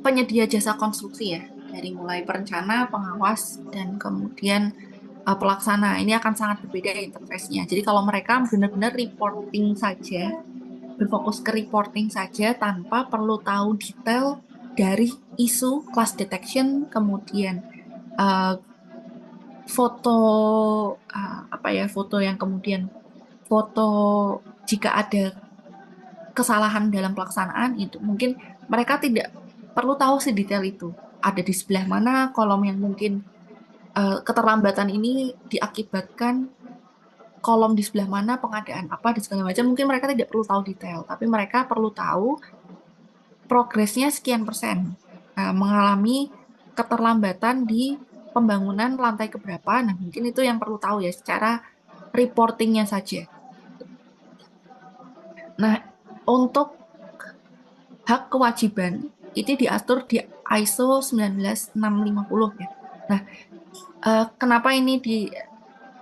[SPEAKER 1] penyedia jasa konstruksi ya, dari mulai perencana, pengawas, dan kemudian pelaksana. Ini akan sangat berbeda interface-nya. Jadi kalau mereka benar-benar reporting saja, berfokus ke reporting saja tanpa perlu tahu detail dari isu class detection, kemudian uh, foto apa ya, foto yang kemudian foto jika ada kesalahan dalam pelaksanaan itu mungkin mereka tidak perlu tahu sedetail itu. Ada di sebelah mana kolom yang mungkin keterlambatan ini diakibatkan kolom di sebelah mana, pengadaan apa dan segala macam. Mungkin mereka tidak perlu tahu detail, tapi mereka perlu tahu progresnya sekian persen mengalami keterlambatan di pembangunan lantai keberapa. Nah, mungkin itu yang perlu tahu ya secara reportingnya saja. Nah, untuk hak kewajiban itu diatur di ISO 19650 ya. Nah, kenapa ini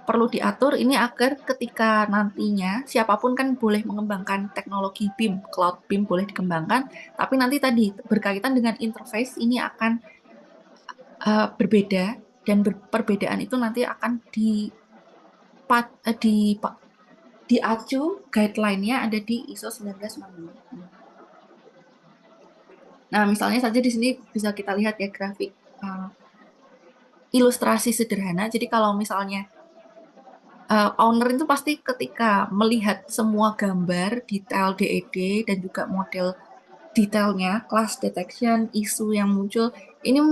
[SPEAKER 1] perlu diatur ini agar ketika nantinya siapapun kan boleh mengembangkan teknologi BIM, cloud BIM boleh dikembangkan, tapi nanti tadi berkaitan dengan interface ini akan berbeda dan perbedaan itu nanti akan diacu guideline-nya ada di ISO 19650. Nah, misalnya saja di sini bisa kita lihat ya grafik ilustrasi sederhana. Jadi kalau misalnya owner itu pasti ketika melihat semua gambar detail DED dan juga model detailnya, class detection, isu yang muncul, ini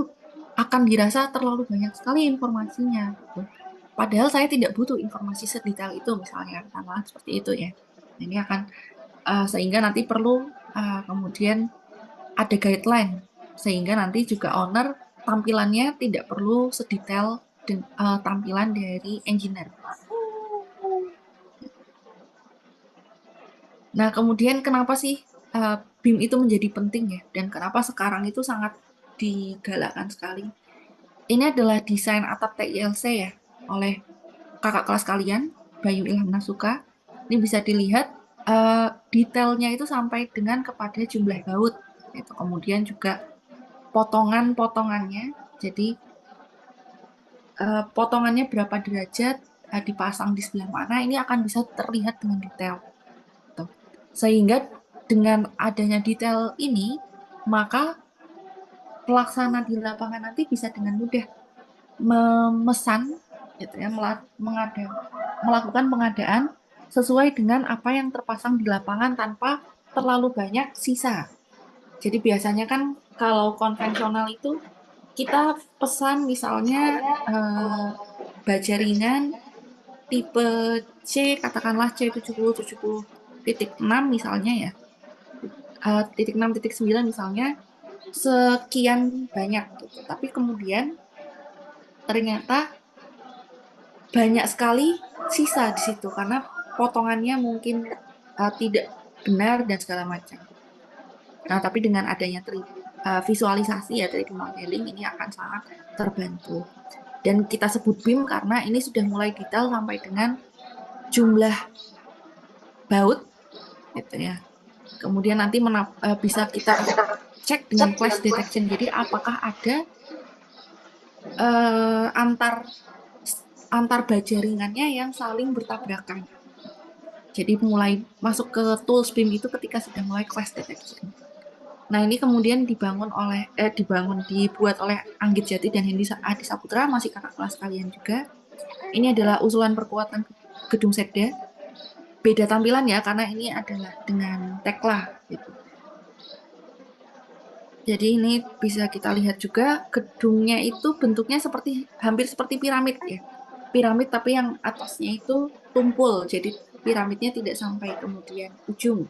[SPEAKER 1] akan dirasa terlalu banyak sekali informasinya. Gitu. Padahal saya tidak butuh informasi sedetail itu misalnya, sama seperti itu ya. Ini akan sehingga nanti perlu kemudian ada guideline sehingga nanti juga owner tampilannya tidak perlu sedetail tampilan dari engineer. Nah, kemudian kenapa sih BIM itu menjadi penting ya? Dan kenapa sekarang itu sangat digalakkan sekali? Ini adalah desain atap TILC ya, oleh kakak kelas kalian, Bayu Ilham Nasuka, ini bisa dilihat detailnya itu sampai dengan kepada jumlah baut. Itu kemudian juga potongan-potongannya, jadi potongannya berapa derajat dipasang di sebelah mana, ini akan bisa terlihat dengan detail. Tuh. Sehingga dengan adanya detail ini, maka pelaksana di lapangan nanti bisa dengan mudah memesan, gitu ya, melakukan pengadaan sesuai dengan apa yang terpasang di lapangan tanpa terlalu banyak sisa. Jadi biasanya kan kalau konvensional itu kita pesan misalnya baja ringan tipe C, katakanlah C7070.6 misalnya ya, titik 6 titik 9 misalnya, sekian banyak gitu. Tapi kemudian ternyata banyak sekali sisa di situ karena potongannya mungkin tidak benar dan segala macam. Nah, tapi dengan adanya visualisasi ya 3D modeling ini akan sangat terbantu. Dan kita sebut BIM karena ini sudah mulai detail sampai dengan jumlah baut gitu ya. Kemudian nanti bisa kita cek dengan clash detection. Jadi apakah ada antar antar baja ringannya yang saling bertabrakan. Jadi mulai masuk ke tools BIM itu ketika sudah mulai clash detection. Nah, ini kemudian dibuat oleh Anggit Jati dan Hendy Adi Saputra, masih kakak kelas kalian juga. Ini adalah usulan perkuatan gedung Sekda. Beda tampilan ya, karena ini adalah dengan Tekla gitu. Jadi ini bisa kita lihat juga gedungnya itu bentuknya hampir seperti piramid ya. Piramid tapi yang atasnya itu tumpul. Jadi piramidnya tidak sampai kemudian ujung.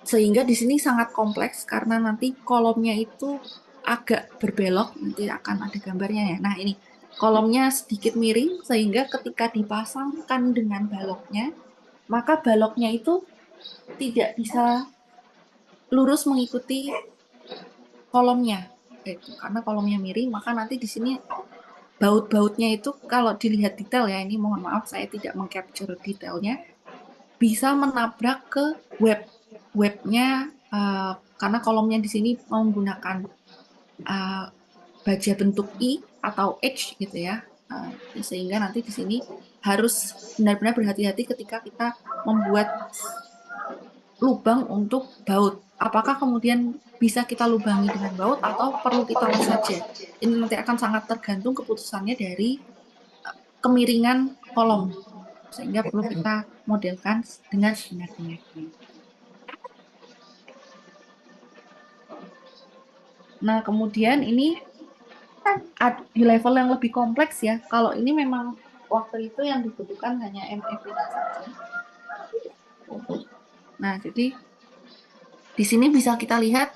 [SPEAKER 1] Sehingga di sini sangat kompleks karena nanti kolomnya itu agak berbelok, nanti akan ada gambarnya ya. Nah, ini kolomnya sedikit miring sehingga ketika dipasangkan dengan baloknya, maka baloknya itu tidak bisa lurus mengikuti kolomnya. Itu karena kolomnya miring, maka nanti di sini baut-bautnya itu kalau dilihat detail ya, ini mohon maaf saya tidak mengcapture detailnya, bisa menabrak ke webnya karena kolomnya di sini menggunakan baja bentuk I atau H gitu ya, sehingga nanti di sini harus benar-benar berhati-hati ketika kita membuat lubang untuk baut. Apakah kemudian bisa kita lubangi dengan baut atau perlu kita les saja? Ini nanti akan sangat tergantung keputusannya dari kemiringan kolom, sehingga perlu kita modelkan dengan sebenar-benarnya. Nah, kemudian ini di level yang lebih kompleks ya. Kalau ini memang waktu itu yang dibutuhkan hanya MEP saja. Nah, jadi di sini bisa kita lihat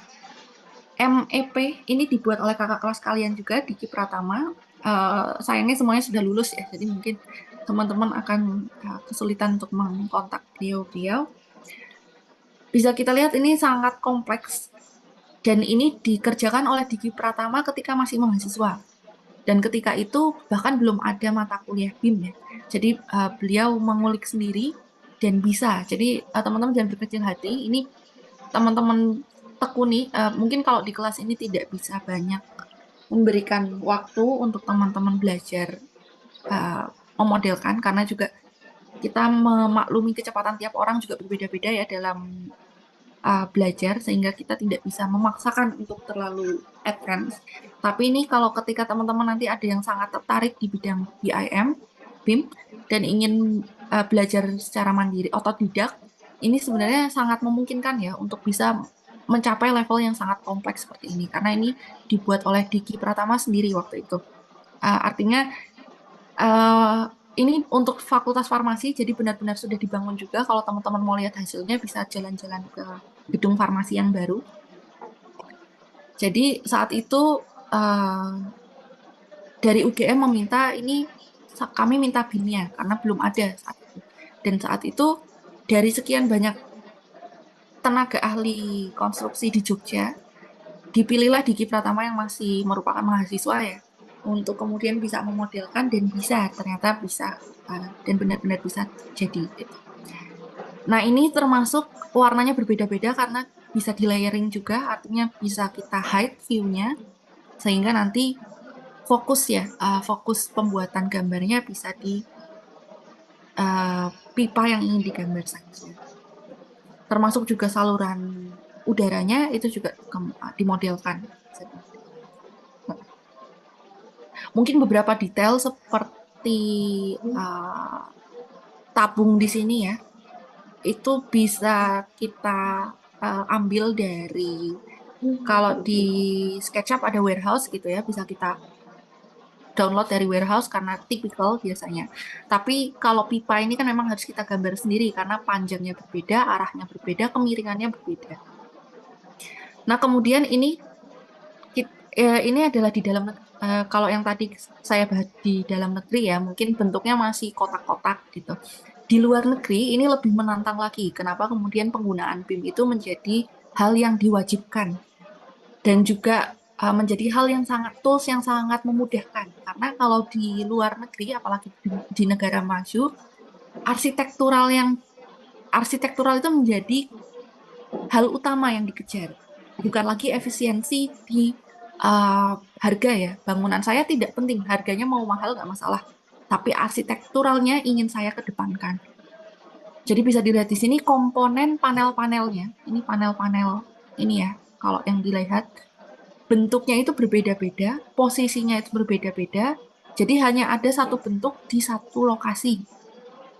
[SPEAKER 1] MEP ini dibuat oleh kakak kelas kalian juga, Diki Pratama. Sayangnya semuanya sudah lulus ya, jadi mungkin teman-teman akan kesulitan untuk mengkontak beliau-beliau. Bisa kita lihat ini sangat kompleks dan ini dikerjakan oleh Diki Pratama ketika masih mahasiswa. Dan ketika itu bahkan belum ada mata kuliah BIM ya. Jadi beliau mengulik sendiri dan bisa. Jadi teman-teman jangan berkecil hati. Ini teman-teman tekuni. Mungkin kalau di kelas ini tidak bisa banyak memberikan waktu untuk teman-teman belajar memodelkan karena juga kita memaklumi kecepatan tiap orang juga berbeda-beda ya dalam belajar sehingga kita tidak bisa memaksakan untuk terlalu advance. Tapi ini kalau ketika teman-teman nanti ada yang sangat tertarik di bidang BIM dan ingin belajar secara mandiri otodidak, ini sebenarnya sangat memungkinkan ya untuk bisa mencapai level yang sangat kompleks seperti ini karena ini dibuat oleh Diki Pratama sendiri waktu itu. Artinya ini untuk Fakultas Farmasi, jadi benar-benar sudah dibangun juga. Kalau teman-teman mau lihat hasilnya, bisa jalan-jalan ke gedung farmasi yang baru. Jadi saat itu dari UGM meminta ini, kami minta BIM-nya karena belum ada saat itu. Dan saat itu dari sekian banyak tenaga ahli konstruksi di Jogja, dipilihlah Diki Pratama yang masih merupakan mahasiswa ya. untuk kemudian bisa memodelkan dan ternyata bisa dan benar-benar bisa jadi gitu. Nah, ini termasuk warnanya berbeda-beda karena bisa di layering juga, artinya bisa kita hide view-nya sehingga nanti fokus pembuatan gambarnya bisa di pipa yang ingin digambar saja. Termasuk juga saluran udaranya itu juga dimodelkan. Mungkin beberapa detail seperti uh, tabung di sini ya, itu bisa kita ambil dari kalau di SketchUp ada warehouse gitu ya, bisa kita download dari warehouse karena tipikal biasanya. Tapi kalau pipa ini kan memang harus kita gambar sendiri karena panjangnya berbeda, arahnya berbeda, kemiringannya berbeda. Nah, kemudian ini adalah di dalam kalau yang tadi saya bahas di dalam negeri ya, mungkin bentuknya masih kotak-kotak gitu. Di luar negeri ini lebih menantang lagi. Kenapa kemudian penggunaan BIM itu menjadi hal yang diwajibkan dan juga menjadi hal yang tools yang sangat memudahkan. Karena kalau di luar negeri, apalagi di negara maju, arsitektural itu menjadi hal utama yang dikejar. Bukan lagi efisiensi di harga ya. Bangunan saya tidak penting, harganya mau mahal nggak masalah. Tapi arsitekturalnya ingin saya kedepankan. Jadi bisa dilihat di sini komponen panel-panelnya. Ini panel-panel ini ya. Kalau yang dilihat bentuknya itu berbeda-beda, posisinya itu berbeda-beda. Jadi hanya ada satu bentuk di satu lokasi.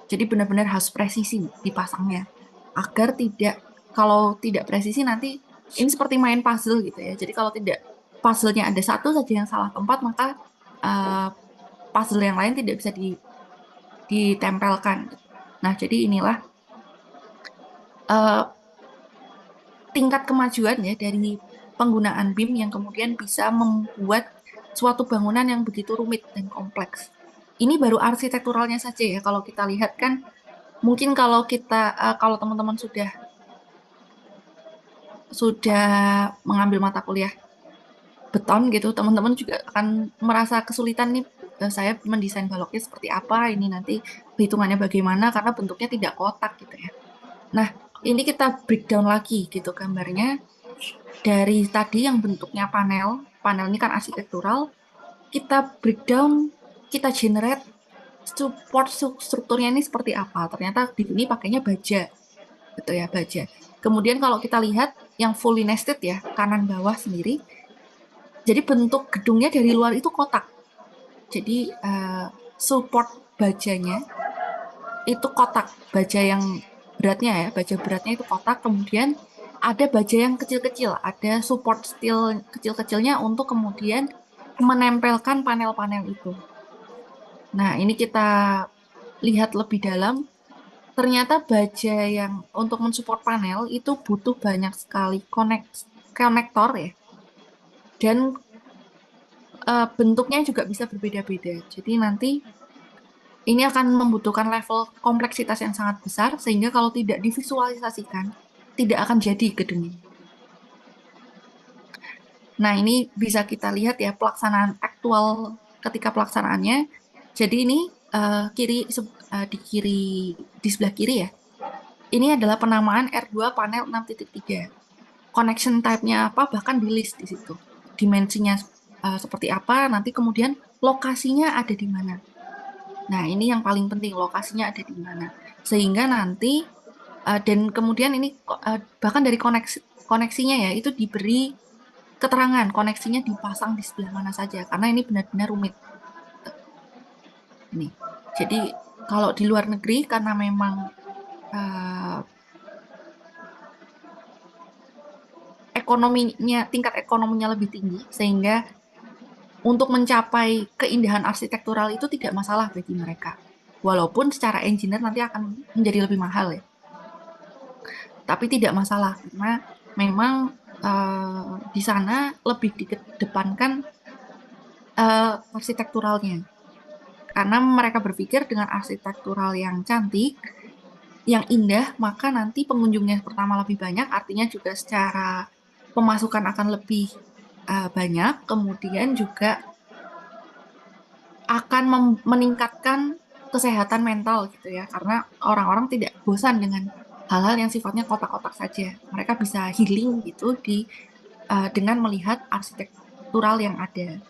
[SPEAKER 1] Jadi benar-benar harus presisi dipasangnya. Agar kalau tidak presisi nanti ini seperti main puzzle gitu ya. Jadi kalau tidak puzzle-nya ada satu saja yang salah tempat, maka uh, puzzle yang lain tidak bisa ditempelkan. Nah, jadi inilah uh, tingkat kemajuan ya dari penggunaan BIM yang kemudian bisa membuat suatu bangunan yang begitu rumit dan kompleks. Ini baru arsitekturalnya saja ya. Kalau kita lihat kan, mungkin kalau teman-teman sudah mengambil mata kuliah beton gitu, teman-teman juga akan merasa kesulitan nih. Saya mendesain baloknya seperti apa, ini nanti hitungannya bagaimana karena bentuknya tidak kotak gitu ya. Nah, ini kita breakdown lagi gitu gambarnya dari tadi yang bentuknya panel ini kan arsitektural, kita breakdown, kita generate support strukturnya ini seperti apa. Ternyata di sini pakainya baja, gitu ya, baja. Kemudian kalau kita lihat yang fully nested ya, kanan bawah sendiri, jadi bentuk gedungnya dari luar itu kotak. Jadi support bajanya itu kotak, baja yang beratnya ya, baja beratnya itu kotak. Kemudian ada baja yang kecil-kecil, ada support steel kecil-kecilnya untuk kemudian menempelkan panel-panel itu. Nah, ini kita lihat lebih dalam. Ternyata baja yang untuk mensupport panel itu butuh banyak sekali konektor ya. Dan bentuknya juga bisa berbeda-beda. Jadi nanti ini akan membutuhkan level kompleksitas yang sangat besar sehingga kalau tidak divisualisasikan tidak akan jadi gedung ini. Nah, ini bisa kita lihat ya pelaksanaan aktual ketika pelaksanaannya. Jadi ini di sebelah kiri ya. Ini adalah penamaan R2 panel 6.3. Connection type-nya apa bahkan di list di situ. Dimensinya seperti apa, nanti kemudian lokasinya ada di mana. Nah, ini yang paling penting, lokasinya ada di mana. Sehingga nanti dan kemudian ini bahkan dari koneksinya ya itu diberi keterangan koneksinya dipasang di sebelah mana saja karena ini benar-benar rumit. Ini. Jadi kalau di luar negeri karena memang tingkat ekonominya lebih tinggi sehingga untuk mencapai keindahan arsitektural itu tidak masalah bagi mereka. Walaupun secara engineer nanti akan menjadi lebih mahal ya. Tapi tidak masalah karena memang di sana lebih dikedepankan arsitekturalnya. Karena mereka berpikir dengan arsitektural yang cantik, yang indah, maka nanti pengunjungnya pertama lebih banyak, artinya juga secara pemasukan akan lebih banyak, kemudian juga akan meningkatkan kesehatan mental gitu ya, karena orang-orang tidak bosan dengan hal-hal yang sifatnya kotak-kotak saja. Mereka bisa healing gitu dengan melihat arsitektural yang ada.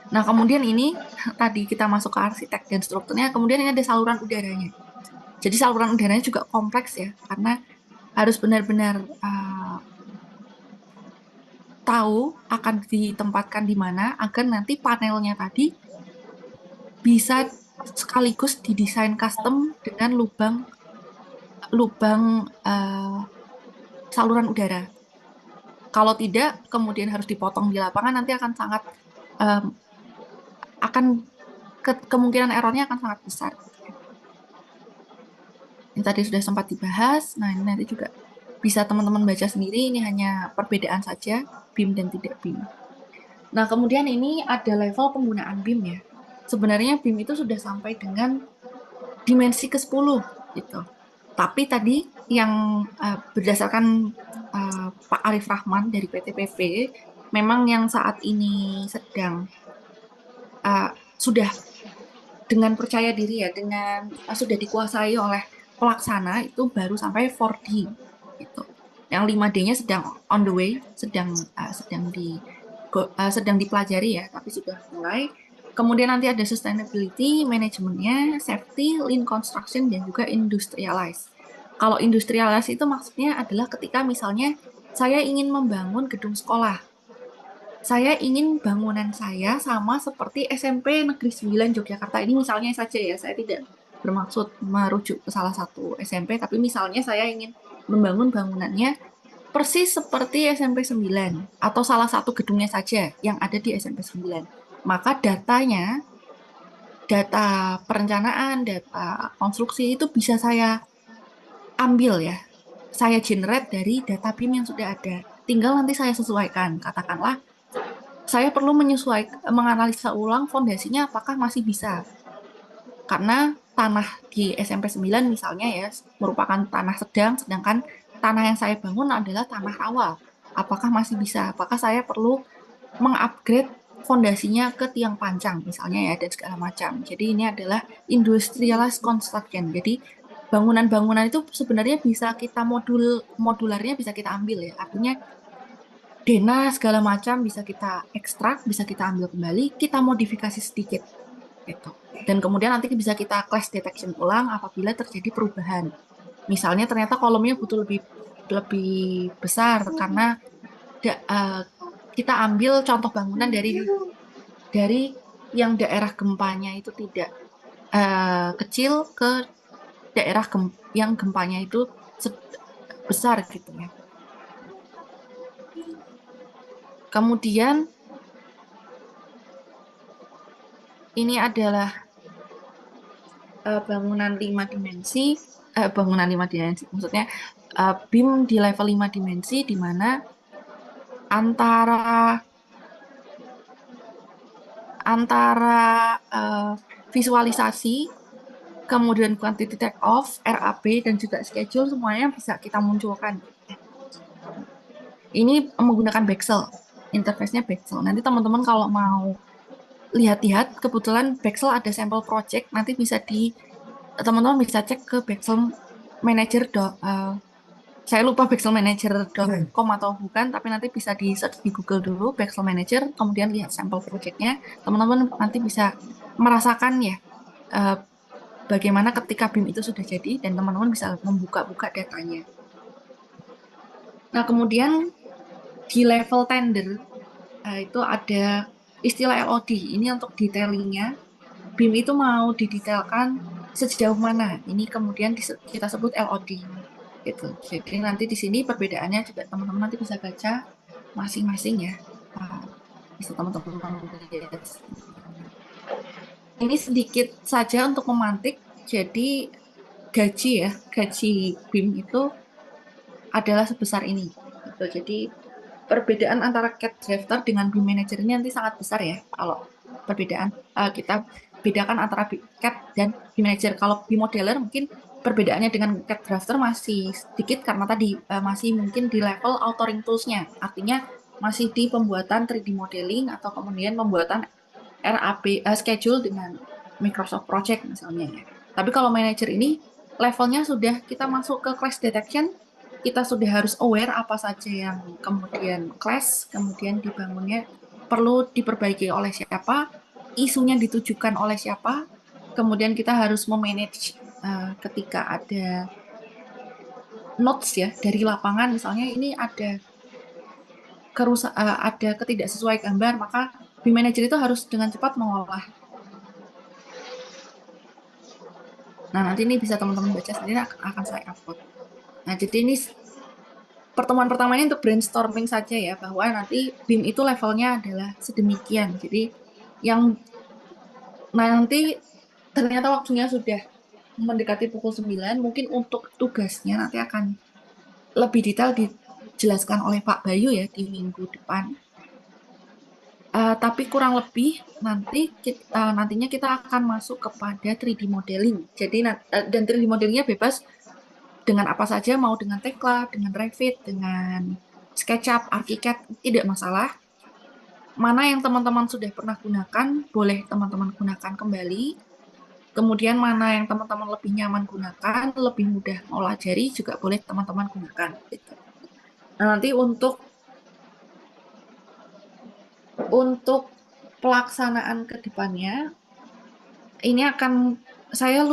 [SPEAKER 1] Nah, kemudian ini tadi kita masuk ke arsitek dan strukturnya, kemudian ini ada saluran udaranya. Jadi saluran udaranya juga kompleks ya, karena harus benar-benar tahu akan ditempatkan di mana agar nanti panelnya tadi bisa sekaligus didesain custom dengan lubang lubang saluran udara. Kalau tidak, kemudian harus dipotong di lapangan, nanti akan sangat em, akan kemungkinan errornya akan sangat besar. Ini tadi sudah sempat dibahas. Nah, ini nanti juga bisa teman-teman baca sendiri. Ini hanya perbedaan saja, BIM dan tidak BIM. Nah, kemudian ini ada level penggunaan BIM ya. Sebenarnya BIM itu sudah sampai dengan dimensi ke-10 gitu. Tapi tadi yang berdasarkan Pak Arif Rahman dari PT PP, memang yang saat ini sedang sudah dengan percaya diri ya, dengan sudah dikuasai oleh pelaksana itu baru sampai 4D gitu. Yang 5D-nya sedang on the way, sedang dipelajari ya, tapi sudah mulai. Kemudian nanti ada sustainability, manajemennya, safety, lean construction, dan juga industrialize. Kalau industrialize itu maksudnya adalah ketika misalnya saya ingin membangun gedung sekolah, saya ingin bangunan saya sama seperti SMP Negeri 9 Yogyakarta. Ini misalnya saja ya, saya tidak bermaksud merujuk ke salah satu SMP, tapi misalnya saya ingin membangun bangunannya persis seperti SMP 9 atau salah satu gedungnya saja yang ada di SMP 9. Maka data perencanaan, data konstruksi itu bisa saya ambil ya. Saya generate dari data BIM yang sudah ada. Tinggal nanti saya sesuaikan. Katakanlah saya perlu menganalisa ulang fondasinya apakah masih bisa. Karena tanah di SMP 9 misalnya ya merupakan tanah sedang, sedangkan tanah yang saya bangun adalah tanah rawa. Apakah masih bisa? Apakah saya perlu mengupgrade fondasinya ke tiang pancang misalnya ya dan segala macam. Jadi ini adalah industrialized construction. Jadi bangunan-bangunan itu sebenarnya bisa kita modularnya bisa kita ambil ya. Artinya Dena segala macam bisa kita ekstrak, bisa kita ambil kembali, kita modifikasi sedikit gitu. Dan kemudian nanti bisa kita clash detection ulang apabila terjadi perubahan. Misalnya ternyata kolomnya butuh lebih lebih besar karena kita ambil contoh bangunan dari yang daerah gempanya itu tidak kecil ke daerah yang gempanya itu besar gitu ya. Kemudian ini adalah bangunan 5 dimensi, maksudnya BIM di level 5 dimensi di mana antara visualisasi, kemudian quantity take off, RAB, dan juga schedule semuanya bisa kita munculkan. Ini menggunakan Bexel, interface-nya Bexel. Nanti teman-teman kalau mau lihat-lihat, kebetulan Bexel ada sampel project, nanti teman-teman bisa cek ke Bexel Manager. Saya lupa bexelmanager.com atau bukan, tapi nanti bisa di search di Google dulu Bexel Manager, kemudian lihat sampel projectnya. Teman-teman nanti bisa merasakan ya bagaimana ketika BIM itu sudah jadi dan teman-teman bisa membuka-buka datanya. Nah, kemudian di level tender itu ada istilah LOD. Ini untuk detailingnya. BIM itu mau didetailkan sejauh mana. Ini kemudian kita sebut LOD. Gitu. Jadi nanti di sini perbedaannya juga teman-teman nanti bisa baca masing-masing ya. Bisa teman-teman lihat. Ini sedikit saja untuk memantik. Jadi gaji BIM itu adalah sebesar ini. Gitu. Jadi perbedaan antara CAD Drafter dengan BIM Manager ini nanti sangat besar ya. Kalau perbedaan kita bedakan antara CAD dan BIM Manager. Kalau BIM Modeler mungkin perbedaannya dengan CAD Drafter masih sedikit karena tadi masih mungkin di level authoring tools-nya. Artinya masih di pembuatan 3D modeling atau kemudian pembuatan RAP schedule dengan Microsoft Project misalnya ya. Tapi kalau manager ini levelnya sudah kita masuk ke clash detection, kita sudah harus aware apa saja yang kemudian clash, kemudian dibangunnya perlu diperbaiki oleh siapa, isunya ditujukan oleh siapa, kemudian kita harus memanage ketika ada notes ya dari lapangan misalnya ini ada ada ketidaksesuaian gambar, maka BIM manager itu harus dengan cepat mengolah. Nah, nanti ini bisa teman-teman baca sendiri, akan saya upload. Nah, jadi ini pertemuan pertama ini untuk brainstorming saja ya, bahwa nanti BIM itu levelnya adalah sedemikian. Jadi yang nanti ternyata waktunya sudah mendekati pukul 9, mungkin untuk tugasnya nanti akan lebih detail dijelaskan oleh Pak Bayu ya di minggu depan. Tapi kurang lebih nantinya kita akan masuk kepada 3D modeling. Jadi dan 3D modelingnya bebas dengan apa saja, mau dengan Tekla, dengan Revit, dengan SketchUp, ArchiCAD, tidak masalah. Mana yang teman-teman sudah pernah gunakan, boleh teman-teman gunakan kembali. Kemudian mana yang teman-teman lebih nyaman gunakan, lebih mudah mempelajari, juga boleh teman-teman gunakan. Gitu. Nah, nanti untuk pelaksanaan ke depannya, ini akan saya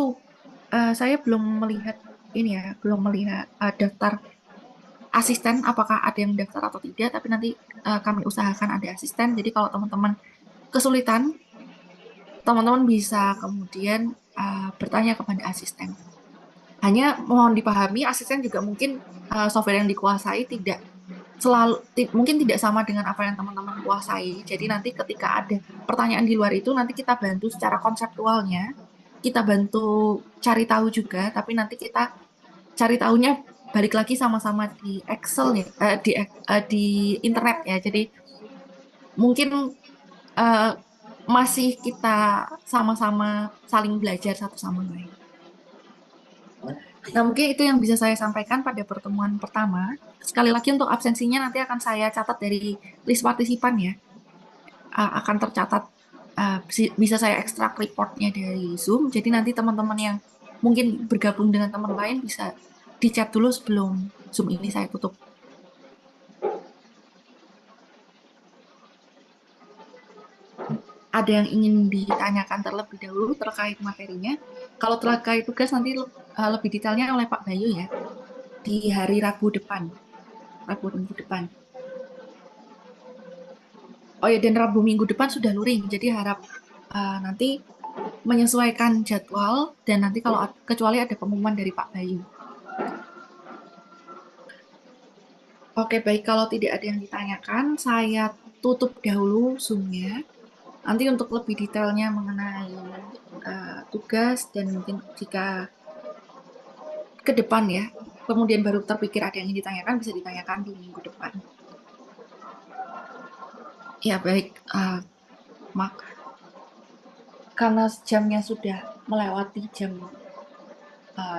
[SPEAKER 1] belum melihat ini ya, belum melihat daftar asisten apakah ada yang daftar atau tidak, tapi nanti kami usahakan ada asisten. Jadi kalau teman-teman kesulitan, teman-teman bisa kemudian bertanya kepada asisten. Hanya mohon dipahami, asisten juga mungkin software yang dikuasai tidak mungkin tidak sama dengan apa yang teman-teman kuasai. Jadi nanti ketika ada pertanyaan di luar itu, nanti kita bantu secara konseptualnya, kita bantu cari tahu juga, tapi nanti kita cari tahunya balik lagi sama-sama di Excel ya, di internet ya. Jadi mungkin uh, masih kita sama-sama saling belajar satu sama lain. Nah, mungkin itu yang bisa saya sampaikan pada pertemuan pertama. Sekali lagi untuk absensinya nanti akan saya catat dari list partisipan ya. Akan tercatat, bisa saya ekstrak reportnya dari Zoom. Jadi nanti teman-teman yang mungkin bergabung dengan teman lain bisa di-chat dulu sebelum Zoom ini saya tutup. Ada yang ingin ditanyakan terlebih dahulu terkait materinya? Kalau terkait tugas nanti lebih detailnya oleh Pak Bayu ya, di hari Rabu depan. Rabu minggu depan. Oh ya, dan Rabu minggu depan sudah luring, jadi harap nanti menyesuaikan jadwal, dan nanti kalau kecuali ada pengumuman dari Pak Bayu. Oke, baik. Kalau tidak ada yang ditanyakan, saya tutup dahulu Zoom-nya. Nanti untuk lebih detailnya mengenai tugas dan mungkin jika ke depan ya, kemudian baru terpikir ada yang ingin ditanyakan, bisa ditanyakan di minggu depan. Ya, baik. Mak, karena jamnya sudah melewati jam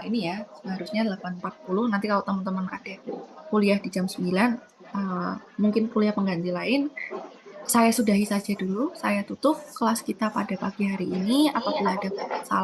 [SPEAKER 1] ini ya, seharusnya 8.40. Nanti kalau teman-teman ada kuliah di jam 9, mungkin kuliah pengganti lain, saya sudahi saja dulu. Saya tutup kelas kita pada pagi hari ini. Apabila ada salah